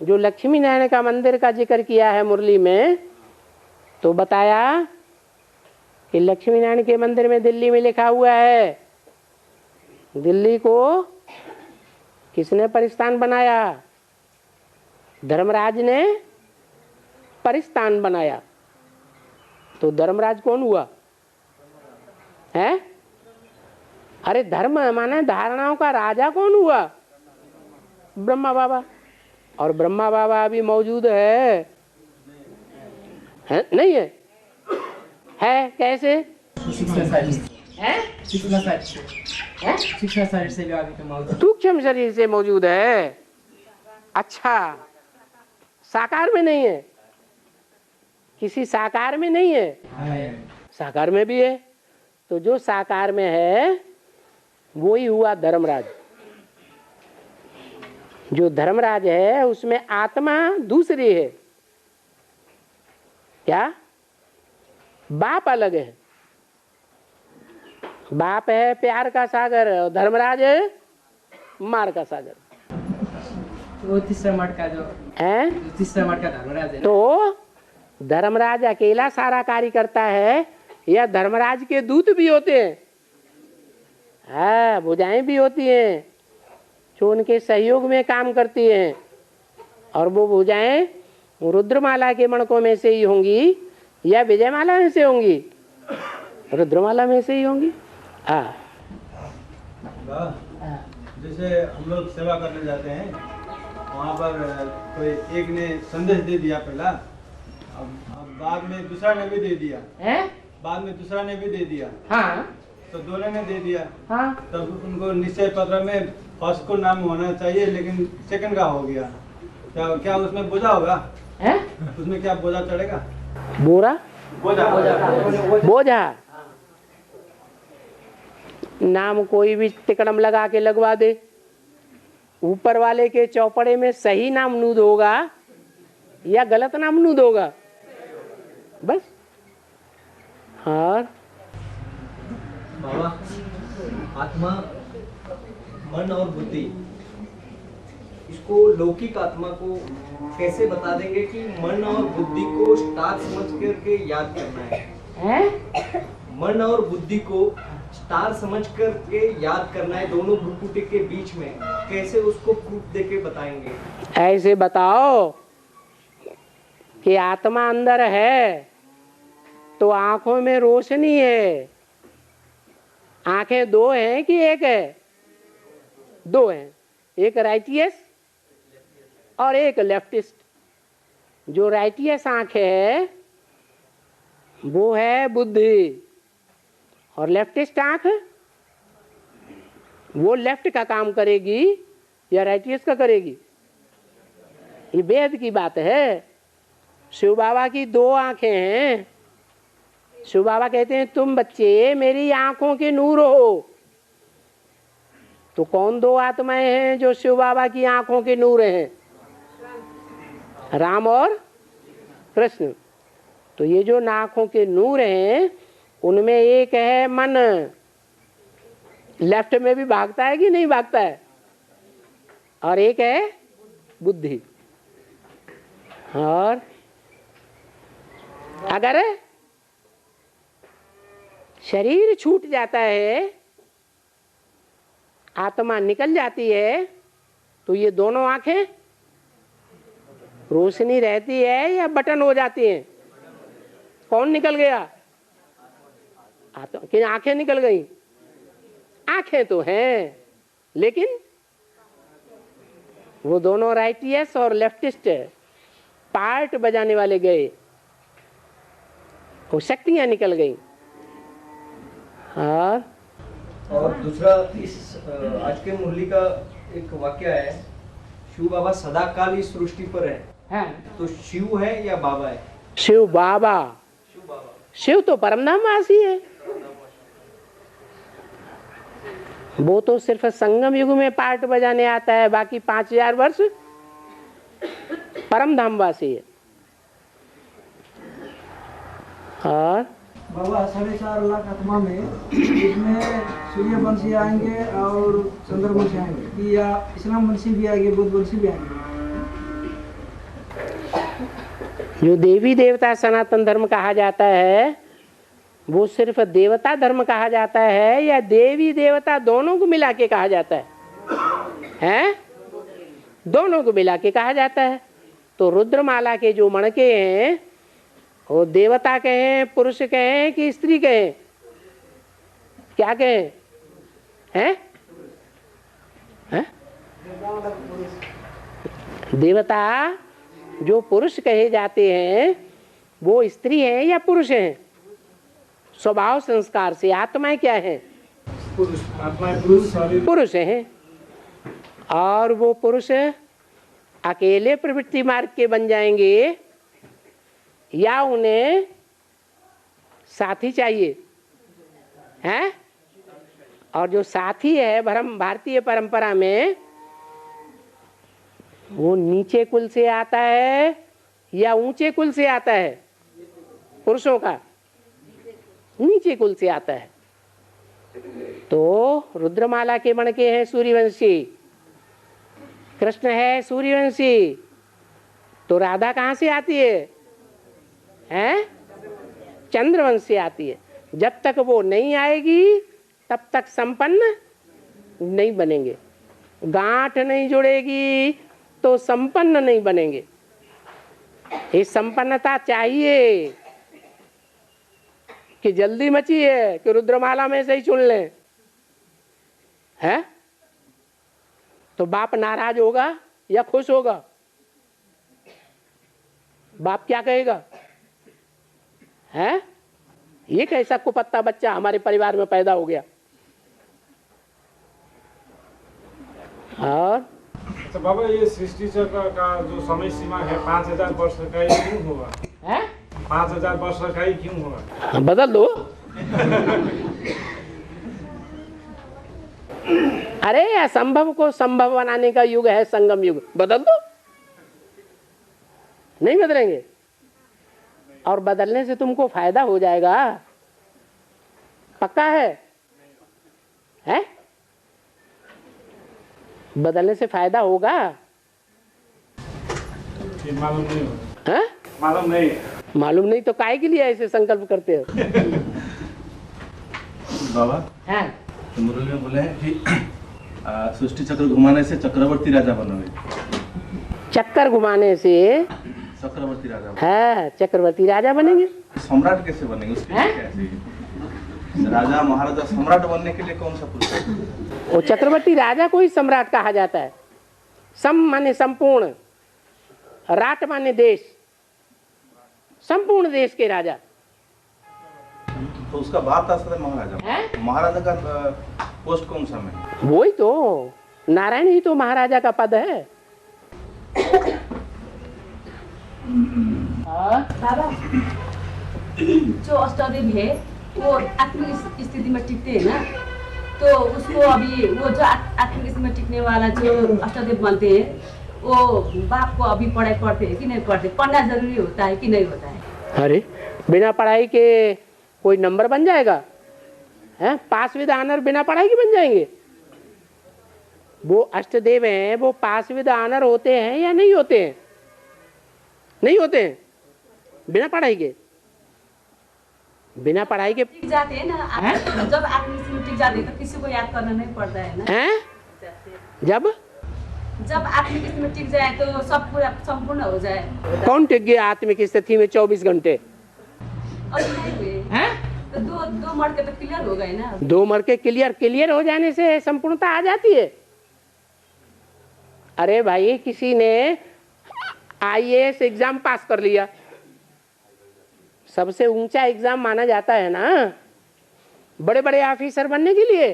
जो लक्ष्मी नारायण का मंदिर का जिक्र किया है मुरली में, तो बताया कि लक्ष्मी नारायण के मंदिर में दिल्ली में लिखा हुआ है, दिल्ली को किसने परिस्थान बनाया? धर्मराज ने परिस्थान बनाया। तो धर्मराज कौन हुआ है? अरे धर्म माने धारणाओं का राजा कौन हुआ? ब्रह्मा बाबा। और ब्रह्मा बाबा अभी मौजूद है नहीं है? है कैसे? सूक्ष्म शरीर से भी अभी तो मौजूद। सूक्ष्म शरीर से मौजूद है। अच्छा, साकार में नहीं है? किसी साकार में नहीं है? साकार में भी है। तो जो साकार में है वो ही हुआ धर्मराज। जो धर्मराज है उसमें आत्मा दूसरी है, क्या? बाप अलग है। बाप है प्यार का सागर और धर्मराज है मार का सागर। वो तीसरा मठ का जो है, तीसरा मठ का धर्मराज है ना? तो धर्मराज अकेला सारा कार्य करता है या धर्मराज के दूत भी होते हैं? हाँ, भुजाएं भी होती हैं जो उनके सहयोग में काम करती हैं, और वो भुजाएं रुद्रमाला के मणकों में से ही होंगी या विजयमाला में से होंगी? रुद्रमाला में से ही होंगी। हाँ, जैसे हम लोग सेवा करने जाते हैं, वहाँ पर कोई एक ने संदेश दे दिया पहला, अब बाद में दूसरा ने भी दे दिया है? बाद में दूसरा ने भी दे दिया। हाँ, तो दोनों ने दे दिया। हाँ, तब उनको निश्चय पत्र में फर्स्ट को नाम होना चाहिए, लेकिन सेकंड का हो गया। क्या उसमें बोझा होगा? है? उसमें क्या बोझा चढ़ेगा? बोरा बोझा नाम कोई भी तिकड़म लगा के लगवा दे, ऊपर वाले के चौपड़े में सही नाम नूद होगा या गलत नाम नूद होगा, बस। और बाबा, आत्मा, मन और बुद्धि, इसको लौकिक आत्मा को कैसे बता देंगे कि मन और बुद्धि को स्टार समझ करके याद करना है? मन और बुद्धि को स्टार समझ करके याद करना है, दोनों भ्रुकुटी के बीच में, कैसे उसको प्रूफ देके बताएंगे? ऐसे बताओ कि आत्मा अंदर है तो आंखों में रोशनी है। आंखें दो हैं कि एक है? दो हैं, एक राइटियस और एक लेफ्टिस्ट। जो राइटियस आंख है वो है बुद्धि, और लेफ्टिस्ट आंख वो लेफ्ट का काम करेगी या राइटियस का करेगी? ये वेद की बात है। शिव बाबा की दो आंखें हैं। शिव बाबा कहते हैं तुम बच्चे मेरी आंखों के नूर हो। तो कौन दो आत्माएं हैं जो शिव बाबा की आंखों के नूर हैं? राम और कृष्ण। तो ये जो आंखों के नूर हैं उनमें एक है मन, लेफ्ट में भी भागता है कि नहीं भागता है, और एक है बुद्धि। और अगर शरीर छूट जाता है, आत्मा निकल जाती है, तो ये दोनों आंखें रोशनी रहती है या बटन हो जाती हैं? कौन निकल गया? कि आंखें निकल गई? आंखें तो हैं, लेकिन वो दोनों राइटियस और लेफ्टिस्ट पार्ट बजाने वाले गए, वो शक्तियां निकल गई। और दूसरा, इस आज के मुरली का एक वाक्य है, शिव बाबा सदा काल इस सृष्टि पर है। तो शिव है या बाबा है? शिव बाबा। शिव तो परमधामवासी है, वो तो सिर्फ संगम युग में पार्ट बजाने आता है, बाकी 5000 वर्ष परमधामवासी है। और बाबा 4.5 लाख आत्मा में इसमें सूर्यवंशी आएंगे और चंद्रवंशी आएंगे, कि या इस्लाम वंशी भी आएंगे, बुद्ध वंशी भी आएंगे? जो देवी देवता सनातन धर्म कहा जाता है वो सिर्फ देवता धर्म कहा जाता है या देवी देवता दोनों को मिला के कहा जाता है? हैं? दोनों को मिला के कहा जाता है। तो रुद्रमाला के जो मणके हैं वो देवता कहें, पुरुष कहें कि स्त्री कहें? क्या कहें? हैं? हैं? देवता जो पुरुष कहे जाते हैं वो स्त्री हैं या पुरुष हैं? स्वभाव संस्कार से आत्माएं क्या है? पुरुष। आत्माएं पुरुष हैं। और वो पुरुष अकेले प्रवृत्ति मार्ग के बन जाएंगे या उन्हें साथी चाहिए? हैं? और जो साथी है भारतीय परंपरा में वो नीचे कुल से आता है या ऊंचे कुल से आता है? पुरुषों का नीचे कुल से आता है। तो रुद्रमाला के मण के हैं सूर्यवंशी, कृष्ण है सूर्यवंशी, तो राधा कहाँ से आती है? हैं? चंद्रवंश से आती है। जब तक वो नहीं आएगी तब तक संपन्न नहीं बनेंगे। गांठ नहीं जुड़ेगी तो संपन्न नहीं बनेंगे। ये संपन्नता चाहिए कि जल्दी मची है कि रुद्रमाला में से ही चुन लें, है? तो बाप नाराज होगा या खुश होगा? बाप क्या कहेगा? है? ये कैसा कुपत्ता बच्चा हमारे परिवार में पैदा हो गया। और तो बाबा ये सृष्टि चक्र का जो समय सीमा है 5000 वर्ष का, ये क्यों होगा? है? 5000 वर्ष का ही क्यों होगा? बदल दो। अरे असंभव को संभव बनाने का युग है संगम युग, बदल दो। नहीं बदलेंगे, और बदलने से तुमको फायदा हो जाएगा, पक्का है? हैं? बदलने से फायदा होगा? मालूम नहीं होगा। हैं? मालूम नहीं। मालूम नहीं तो काहे के लिए ऐसे संकल्प करते हो? बाबा हाँ? तो मुरली में बोले हैं कि सृष्टि चक्र घुमाने से चक्रवर्ती राजा बनोगे। चक्कर घुमाने से चक्रवर्ती राजा है, चक्रवर्ती राजा बनेंगे। सम्राट कैसे बनेंगे? उसके लिए क्या चाहिए? राजा महाराजा सम्राट बनने के लिए कौन सा पुरुष? वो चक्रवर्ती राजा को ही सम्राट कहा जाता है। सम माने संपूर्ण, राट माने देश, संपूर्ण देश के राजा। तो उसका बाप था सदा महाराजा। महाराजा का पोस्ट कौन सा में? वही तो नारायण ही तो महाराजा का पद है। बाबा जो अष्टदेव है वो आत्मिक स्थिति में टिकते हैं ना, तो उसको अभी वो जो आत्मिक स्थिति में टिकने वाला जो अष्टदेव बनते हैं, वो बाप को अभी पढ़ाई पढ़ते हैं कि नहीं पढ़ते? पढ़ना जरूरी होता है कि नहीं होता है? अरे बिना पढ़ाई के कोई नंबर बन जाएगा? है? पास विद ऑनर बिना पढ़ाई के बन जाएंगे? वो अष्टदेव हैं, वो पास विद ऑनर होते हैं या नहीं होते हैं? नहीं होते हैं बिना पढ़ाई के। बिना पढ़ाई के टिक जाते हैं ना। जब आत्मिक में टिक जाते हैं तो किसी को याद करना नहीं पड़ता है ना। हैं? जब आत्मिक में टिक जाए तो सब पूरा संपूर्ण हो जाए। कौन टिक गया आत्मिक स्थिति में 24 घंटे? अभी नहीं हुए तो दो मर के तो क्लियर हो गए ना। 2 मर के क्लियर हो जाने से संपूर्णता आ जाती है। अरे भाई किसी ने IAS एग्जाम पास कर लिया, सबसे ऊंचा एग्जाम माना जाता है ना बड़े बड़े ऑफिसर बनने के लिए।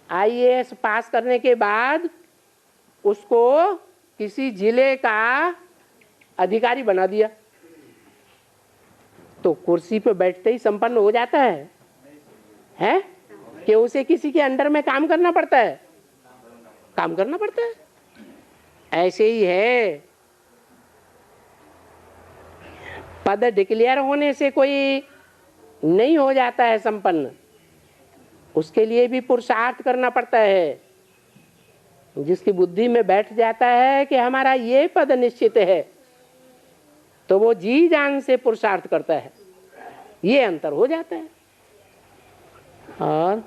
IAS पास करने के बाद उसको किसी जिले का अधिकारी बना दिया, तो कुर्सी पे बैठते ही संपन्न हो जाता है? कि उसे किसी के अंडर में काम करना पड़ता है? काम करना पड़ता है। ऐसे ही है, पद डिक्लेयर होने से कोई नहीं हो जाता है संपन्न, उसके लिए भी पुरुषार्थ करना पड़ता है। जिसकी बुद्धि में बैठ जाता है कि हमारा ये पद निश्चित है, तो वो जी जान से पुरुषार्थ करता है, ये अंतर हो जाता है। और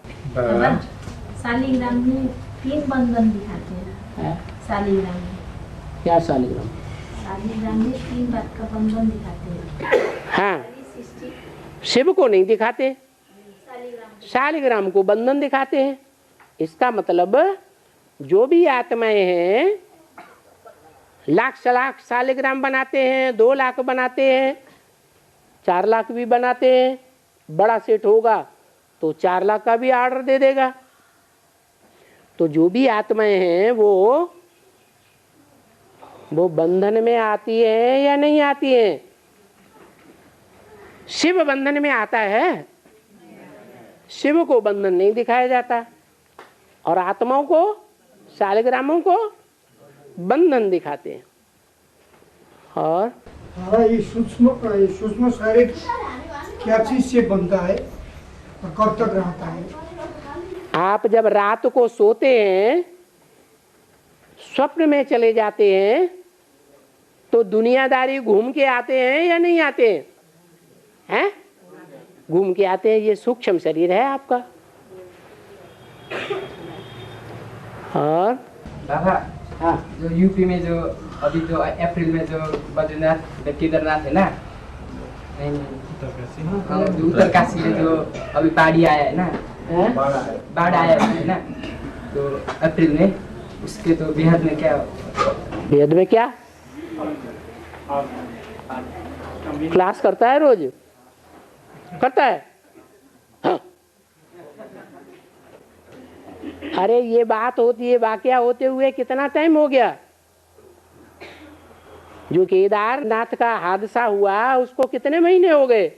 शालिग्राम में 3 बंधन दिखाते हैं। शालिग्राम में क्या? शालिग्राम में 3 बात का बंधन दिखाते हैं। हाँ, शिव को नहीं दिखाते, शालिग्राम को बंधन दिखाते हैं। इसका मतलब जो भी आत्माएं हैं लाख शालिग्राम बनाते हैं, 2 लाख बनाते हैं, 4 लाख भी बनाते हैं। बड़ा सेठ होगा तो 4 लाख का भी ऑर्डर दे देगा। तो जो भी आत्माएं हैं वो बंधन में आती है या नहीं आती है? शिव बंधन में आता है, शिव को बंधन नहीं दिखाया जाता, और आत्माओं को, शालिग्रामों को बंधन दिखाते हैं। और हाँ, ये सूक्ष्म शरीर क्या चीज से बनता है और कब तक रहता है? आप जब रात को सोते हैं, स्वप्न में चले जाते हैं, तो दुनियादारी घूम के आते हैं या नहीं आते हैं? हैं? घूम के आते हैं। ये सूक्ष्म शरीर है आपका। और बाबा, हाँ, जो यूपी में जो अभी जो अप्रैल में जो बद्रीनाथ केदारनाथ है ना, हाँ, जो उत्तरकाशी में जो अभी बाढ़ी आया है ना, बाढ़ आया है ना, तो अप्रैल में उसके तो बेहद में क्या, बेहद में क्या क्लास करता है, रोज करता है। हाँ। अरे ये बात होती है, वाकया होते हुए कितना टाइम हो गया? जो केदारनाथ का हादसा हुआ उसको कितने महीने हो गए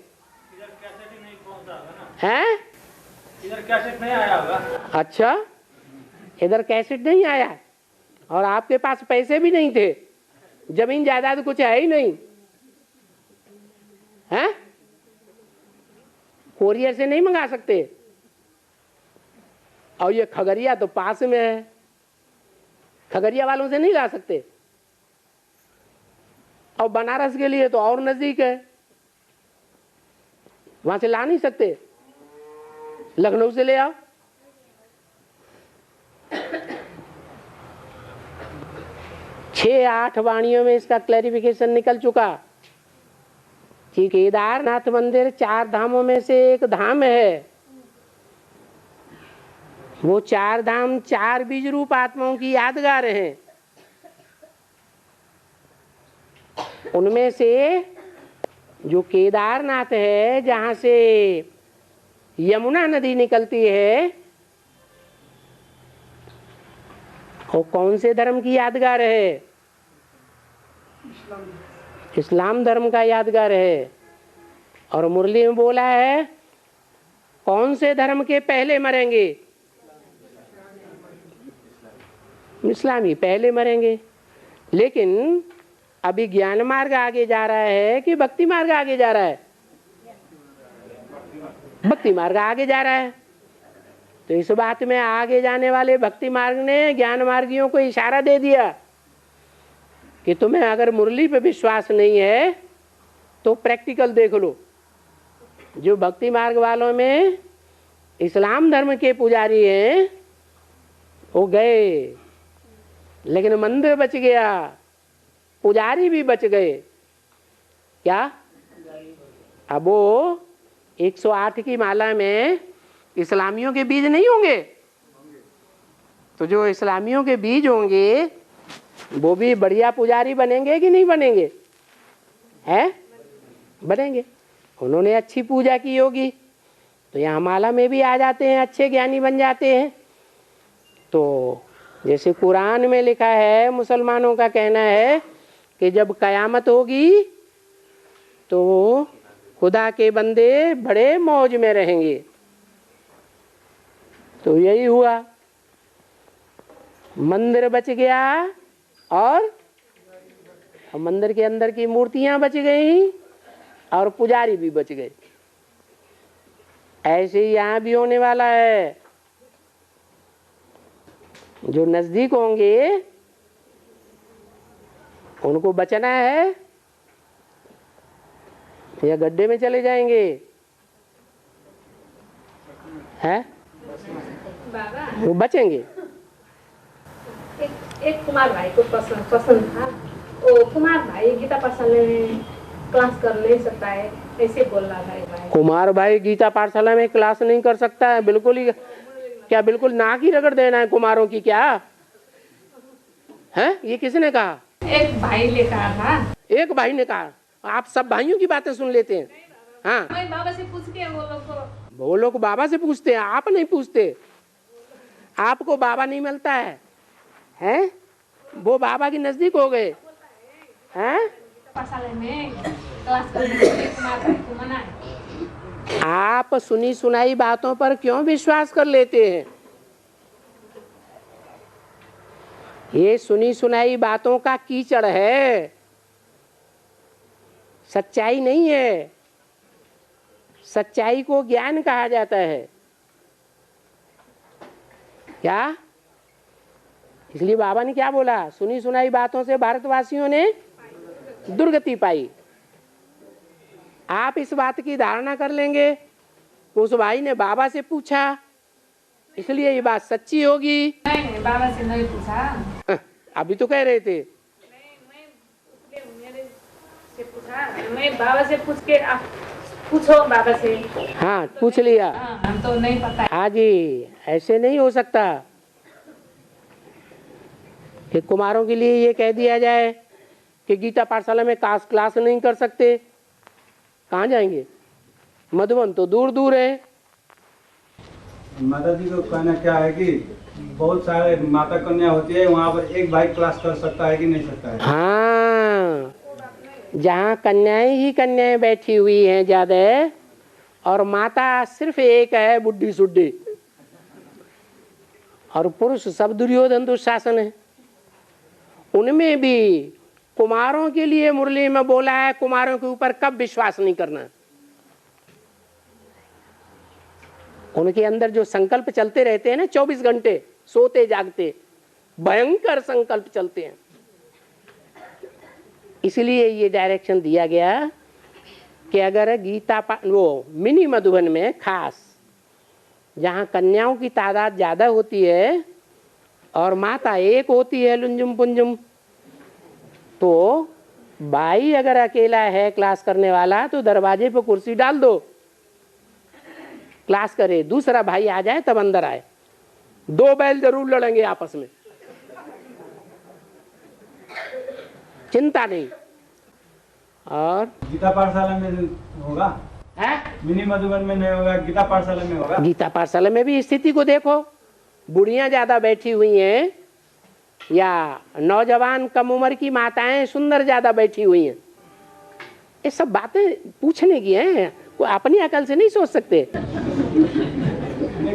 हैं? इधर कैसेट नहीं आया होगा। अच्छा, इधर कैसेट नहीं आया और आपके पास पैसे भी नहीं थे, जमीन जायदाद कुछ है ही नहीं, हैं? कोरियर से नहीं मंगा सकते। और ये खगड़िया तो पास में है, खगड़िया वालों से नहीं ला सकते। और बनारस के लिए तो और नजदीक है, वहां से ला नहीं सकते, लखनऊ से ले आओ। छह 8 वाणियों में इसका क्लैरिफिकेशन निकल चुका कि केदारनाथ मंदिर 4 धामों में से एक धाम है। वो 4 धाम 4 बीज रूप आत्माओं की यादगार हैं। उनमें से जो केदारनाथ है, जहां से यमुना नदी निकलती है, वो कौन से धर्म की यादगार है? इस्लाम धर्म का यादगार है। और मुरली में बोला है, कौन से धर्म के पहले मरेंगे? इस्लामी पहले मरेंगे। लेकिन अभी ज्ञान मार्ग आगे जा रहा है कि भक्ति मार्ग आगे जा रहा है? भक्ति मार्ग आगे जा रहा है। तो इस बात में आगे जाने वाले भक्ति मार्ग ने ज्ञान मार्गियों को इशारा दे दिया कि तुम्हें अगर मुरली पे विश्वास नहीं है तो प्रैक्टिकल देख लो। जो भक्ति मार्ग वालों में इस्लाम धर्म के पुजारी हैं वो गए, लेकिन मंदिर बच गया, पुजारी भी बच गए। क्या? अब वो 108 की माला में इस्लामियों के बीज नहीं होंगे? तो जो इस्लामियों के बीज होंगे वो भी बढ़िया पुजारी बनेंगे कि नहीं बनेंगे? है? बनेंगे। उन्होंने अच्छी पूजा की होगी तो यहाँ माला में भी आ जाते हैं, अच्छे ज्ञानी बन जाते हैं। तो जैसे कुरान में लिखा है, मुसलमानों का कहना है कि जब कयामत होगी तो खुदा के बंदे बड़े मौज में रहेंगे। तो यही हुआ, मंदिर बच गया और मंदिर के अंदर की मूर्तियां बच गई और पुजारी भी बच गए। ऐसे ही यहाँ भी होने वाला है। जो नजदीक होंगे उनको बचना है या गड्ढे में चले जाएंगे? हैं? वो बचेंगे। एक कुमार भाई को पसंद था। वो कुमार भाई गीता पाठशाला में क्लास कर नहीं सकता है, ऐसे बोल रहा था भाई। कुमार भाई गीता पाठशाला में क्लास नहीं कर सकता है? बिल्कुल ही, क्या बिल्कुल नाक ही रगड़ देना है कुमारों की? क्या है? ये किसने कहा? एक भाई ने कहा था। एक भाई ने कहा? आप सब भाइयों की बातें सुन लेते हैं। हाँ, मैं बाबा से पूछ के वो लोग बाबा से पूछते हैं, आप नहीं पूछते। आपको बाबा नहीं मिलता है, हैं? वो बाबा के नजदीक हो गए हैं? आप सुनी सुनाई बातों पर क्यों विश्वास कर लेते हैं? ये सुनी सुनाई बातों का कीचड़ है। सच्चाई नहीं है, सच्चाई को ज्ञान कहा जाता है। क्या? इसलिए बाबा ने क्या बोला, सुनी सुनाई बातों से भारतवासियों ने दुर्गति पाई। आप इस बात की धारणा कर लेंगे। उस भाई ने बाबा से पूछा, इसलिए ये बात सच्ची होगी। नहीं, बाबा से नहीं पूछा। अभी तो कह रहे थे। मैं बाबा से पूछ के पूछो बाबा से। हाँ, पूछ लिया। हम तो नहीं पता। हाँ जी, ऐसे नहीं हो सकता कि कुमारों के लिए ये कह दिया जाए कि गीता पाठशाला में क्लास नहीं कर सकते। कहाँ जाएंगे? मधुबन तो दूर दूर है। माता जी को कहना क्या है कि बहुत सारे माता कन्या होती है, वहाँ पर एक भाई क्लास कर सकता है कि नहीं सकता है? हाँ, जहाँ कन्याएं ही कन्याएं बैठी हुई हैं ज्यादा, और माता सिर्फ एक है, बुढ़ी सुड्ढी, और पुरुष सब दुर्योधन दुशासन है। उनमें भी कुमारों के लिए मुरली में बोला है, कुमारों के ऊपर कब विश्वास नहीं करना। उनके अंदर जो संकल्प चलते रहते हैं ना 24 घंटे, सोते जागते, भयंकर संकल्प चलते हैं। इसलिए ये डायरेक्शन दिया गया कि अगर गीता वो मिनी मधुबन में खास जहाँ कन्याओं की तादाद ज्यादा होती है और माता एक होती है लुंजुम पुंजुम, तो भाई अगर अकेला है क्लास करने वाला तो दरवाजे पर कुर्सी डाल दो, क्लास करे, दूसरा भाई आ जाए तब अंदर आए। 2 बैल जरूर लड़ेंगे आपस में, चिंता नहीं। और गीता पाठशाला में होगा है? मिनी मधुबन में नहीं होगा, गीता पाठशाला में होगा। गीता पाठशाला में भी स्थिति को देखो, बुढ़ियां ज्यादा बैठी हुई हैं या नौजवान कम उम्र की माताएं सुंदर ज्यादा बैठी हुई हैं। ये सब बातें पूछने की हैं, कोई अपनी अकल से नहीं सोच सकते।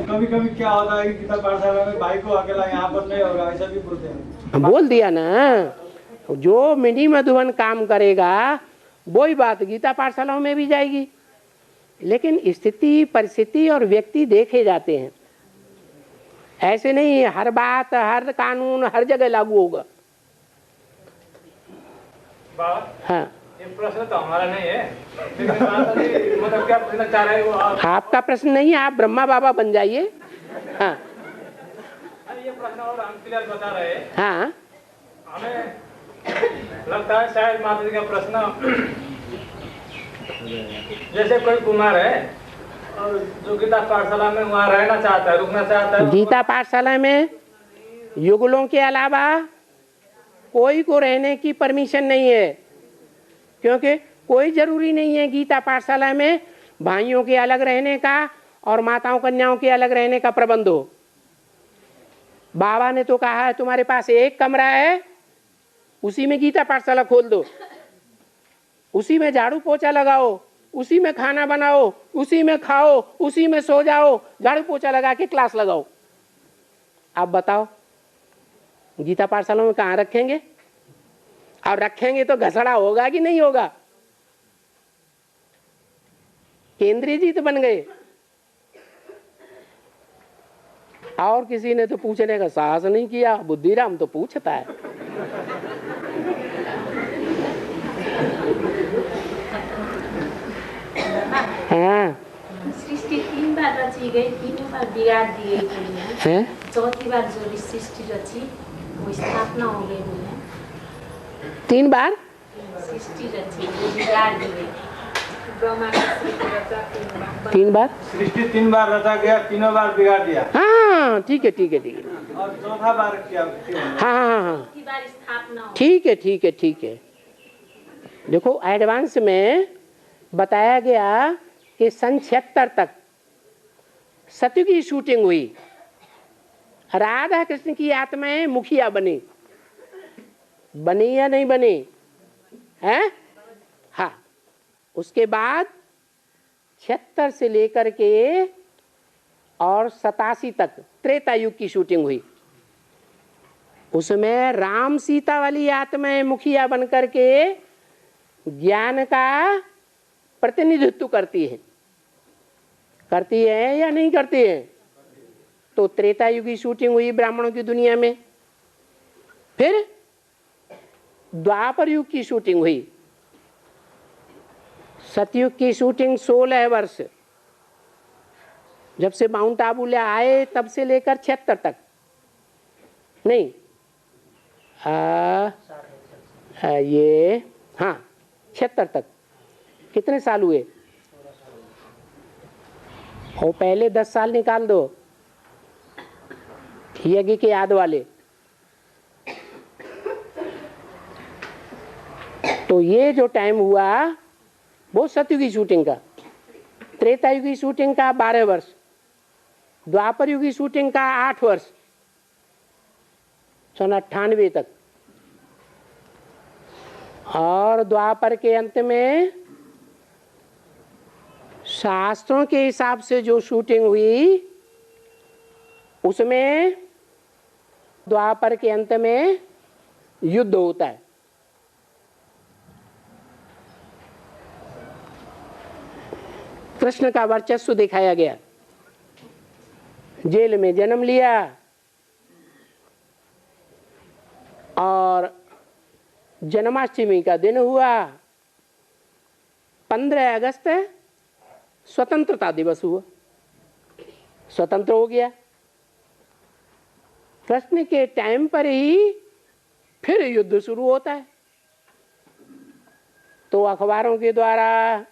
कभी कभी क्या होता है कि गीता पाठशाला में भाई को अकेला यहाँ पर नहीं होगा, ऐसा भी बोलते हैं। बोल दिया ना, जो मिनी मधुबन काम करेगा वही बात गीता पाठशालाओं में भी जाएगी। लेकिन स्थिति परिस्थिति और व्यक्ति देखे जाते हैं, ऐसे नहीं हर बात हर कानून हर जगह लागू होगा। हाँ, ये प्रश्न तो हमारा नहीं है, लेकिन मतलब क्या पूछना चाह रहे हो आप? आपका प्रश्न नहीं है, आप ब्रह्मा बाबा बन जाइए। हाँ, ये प्रश्न और हम क्लियर बता रहे हैं। हाँ, हमें लगता है शायद माता जी का प्रश्न, जैसे कोई कुमार है और जो गीता पाठशाला में वहाँ रहना चाहता है, रुकना चाहता है। गीता पाठशाला में युगलों के अलावा कोई को रहने की परमिशन नहीं है, क्योंकि कोई जरूरी नहीं है गीता पाठशाला में भाइयों के अलग रहने का और माताओं कन्याओं के अलग रहने का प्रबंध हो। बाबा ने तो कहा है तुम्हारे पास एक कमरा है, उसी में गीता पाठशाला खोल दो, उसी में झाड़ू पोछा लगाओ, उसी में खाना बनाओ, उसी में खाओ, उसी में सो जाओ, झाड़ू पोछा लगा के क्लास लगाओ। आप बताओ गीता पाठशाला में कहाँ रखेंगे? और रखेंगे तो घसड़ा होगा कि नहीं होगा? केंद्रीय जी तो बन गए, और किसी ने तो पूछने का साहस नहीं किया। बुद्धिराम तो पूछता है। हाँ, सृष्टि 3 बार रची गई, 3 बार बिगाड़ दी गई दुनिया। है? चौथी बार जो सृष्टि रची वो स्थापना हो गई दुनिया। 3 बार सृष्टि रची वो बिगाड़ दी गई। ब्रह्मा की सृष्टि रचा 3 बार सृष्टि 3 बार रचा गया, 3 बार बिगाड़ दिया। हाँ, ठीक है ठीक है ठीक है। और चौथा बार क्या? हाँ हाँ हाँ, चौथी बार स्थापना हो। ठीक है ठीक है ठीक है। देखो एडवांस में बताया गया कि सन 76 तक सत्य की शूटिंग हुई, राधा कृष्ण की आत्माएं मुखिया बनी या नहीं बनी है? हाँ, उसके बाद 76 से लेकर के और 87 तक त्रेता युग की शूटिंग हुई। उसमें राम सीता वाली आत्माएं मुखिया बन करके ज्ञान का प्रतिनिधित्व करती है या नहीं करती है? तो त्रेता युग की शूटिंग हुई ब्राह्मणों की दुनिया में, फिर द्वापर युग की शूटिंग हुई, सतयुग की शूटिंग 16 वर्ष, जब से माउंट आबू ले आए तब से लेकर 76 तक, नहीं ये हाँ 76 तक कितने साल हुए? और पहले 10 साल निकाल दो यज्ञ के याद वाले, तो ये जो टाइम हुआ वो सतयुगी शूटिंग का, त्रेता युगी शूटिंग का 12 वर्ष, द्वापर युगी शूटिंग का 8 वर्ष, सन 98 तक, और द्वापर के अंत में शास्त्रों के हिसाब से जो शूटिंग हुई उसमें द्वापर के अंत में युद्ध होता है। कृष्ण का वर्चस्व दिखाया गया, जेल में जन्म लिया और जन्माष्टमी का दिन हुआ, 15 अगस्त स्वतंत्रता दिवस हुआ, स्वतंत्र हो गया। कृष्ण के टाइम पर ही फिर युद्ध शुरू होता है। तो अखबारों के द्वारा,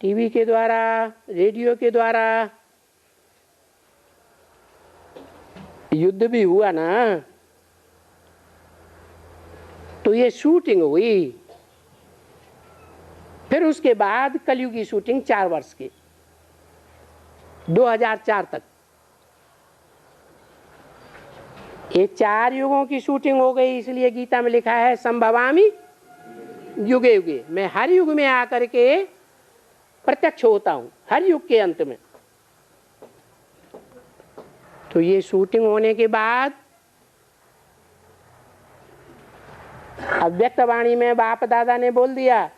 टीवी के द्वारा, रेडियो के द्वारा युद्ध भी हुआ ना, तो ये शूटिंग हुई। फिर उसके बाद कलयुग की शूटिंग 4 वर्ष की, 2004 तक। ये 4 युगों की शूटिंग हो गई, इसलिए गीता में लिखा है संभवामि युगे युगे, मैं हर युग में आकर के प्रत्यक्ष होता हूं, हर युग के अंत में। तो ये शूटिंग होने के बाद अव्यक्त वाणी में बाप दादा ने बोल दिया,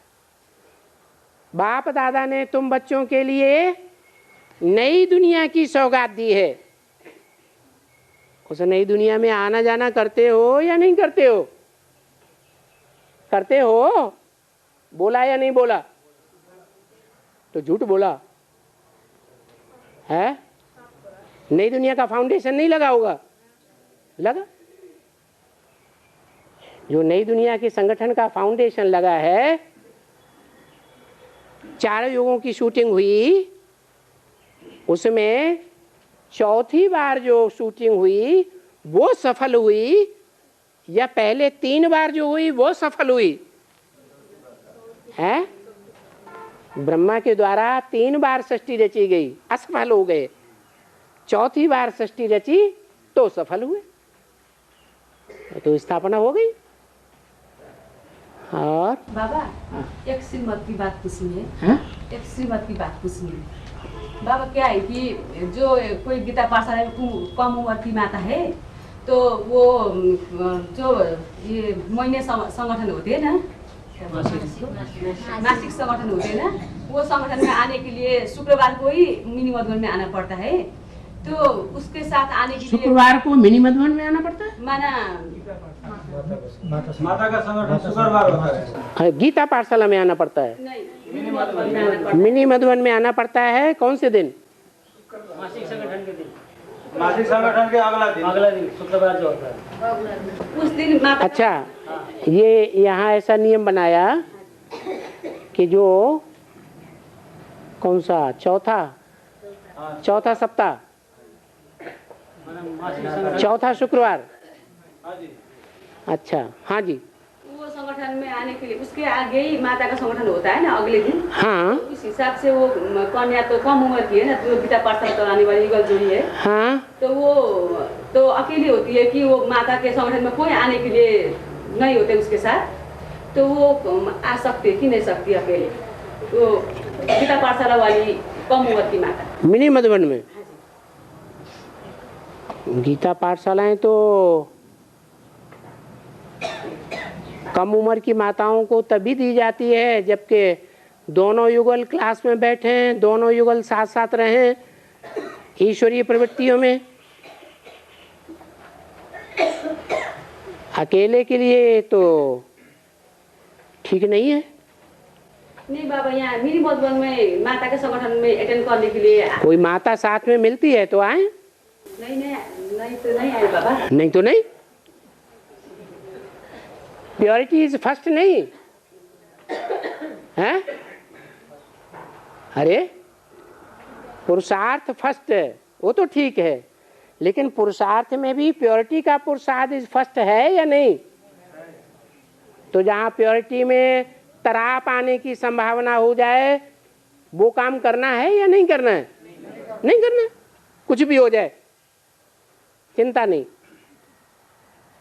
बाप दादा ने तुम बच्चों के लिए नई दुनिया की सौगात दी है। उस नई दुनिया में आना जाना करते हो या नहीं करते हो? करते हो? बोला या नहीं बोला? तो झूठ बोला है। नई दुनिया का फाउंडेशन नहीं लगा होगा? लगा। जो नई दुनिया के संगठन का फाउंडेशन लगा है, 4 युगों की शूटिंग हुई, उसमें चौथी बार जो शूटिंग हुई वो सफल हुई, या पहले 3 बार जो हुई वो सफल हुई है? ब्रह्मा के द्वारा 3 बार सृष्टि रची गई, असफल हो गए। चौथी बार सृष्टि रची तो सफल हुए, तो स्थापना हो गई। और बाबा एक श्रीमत की बात पूछनी है। एक श्रीमत की बात पूछनी है बाबा। क्या है कि जो कोई गीता पाठशाला में कम उम्र की माता है, तो वो जो ये महीने संगठन होते हैं ना, मासिक संगठन होते हैं ना, वो संगठन में आने के लिए शुक्रवार को ही मिनी मधुबन में आना पड़ता है। तो उसके साथ आने के लिए शुक्रवार को मिनी मधुबन में आना पड़ता है। माना माता का संगठन शुक्रवार होता है। गीता पाठशाला में आना पड़ता है। मिनी मधुबन में आना पड़ता है कौन से दिन? मासिक संगठन के दिन, मासिक संगठन के अगला दिन शुक्रवार जो होता है उस दिन माता। अच्छा, ये यहाँ ऐसा नियम बनाया कि जो कौन सा चौथा सप्ताह, चौथा शुक्रवार। अच्छा, हाँ जी। वो संगठन में आने के लिए उसके आगे ही माता का संगठन होता है ना अगले दिन। हाँ। तो इस हिसाब से वो कन्या तो कम उम्र की है ना, जो गीता पाठशाला चलाने वाली युगल जोड़ी है। हाँ। तो वो तो अकेली होती है कि वो माता के संगठन में कोई आने के लिए नहीं होते उसके साथ, तो वो आ सकती है कि नहीं सकती अकेले। तो गीता पाठशाला वाली कम उम्र की माता मिनी मधुबन में गीता पाठशालाएं तो कम उम्र की माताओं को तभी दी जाती है जबकि दोनों युगल क्लास में बैठें, दोनों युगल साथ साथ रहें ईश्वरीय प्रवृत्तियों में। अकेले के लिए तो ठीक नहीं है। नहीं बाबा, यहाँ मेरी मधुबन में माता के संगठन में अटेंड करने के लिए कोई माता साथ में मिलती है तो आए। नहीं तो नहीं आए बाबा। नहीं तो नहीं। प्योरिटी इज फर्स्ट नहीं है। अरे पुरुषार्थ फर्स्ट है वो तो ठीक है, लेकिन पुरुषार्थ में भी प्योरिटी का पुरुषार्थ इज फर्स्ट है या नहीं? तो जहाँ प्योरिटी में तराप आने की संभावना हो जाए वो काम करना है या नहीं करना है? नहीं करना, कुछ भी हो जाए चिंता नहीं।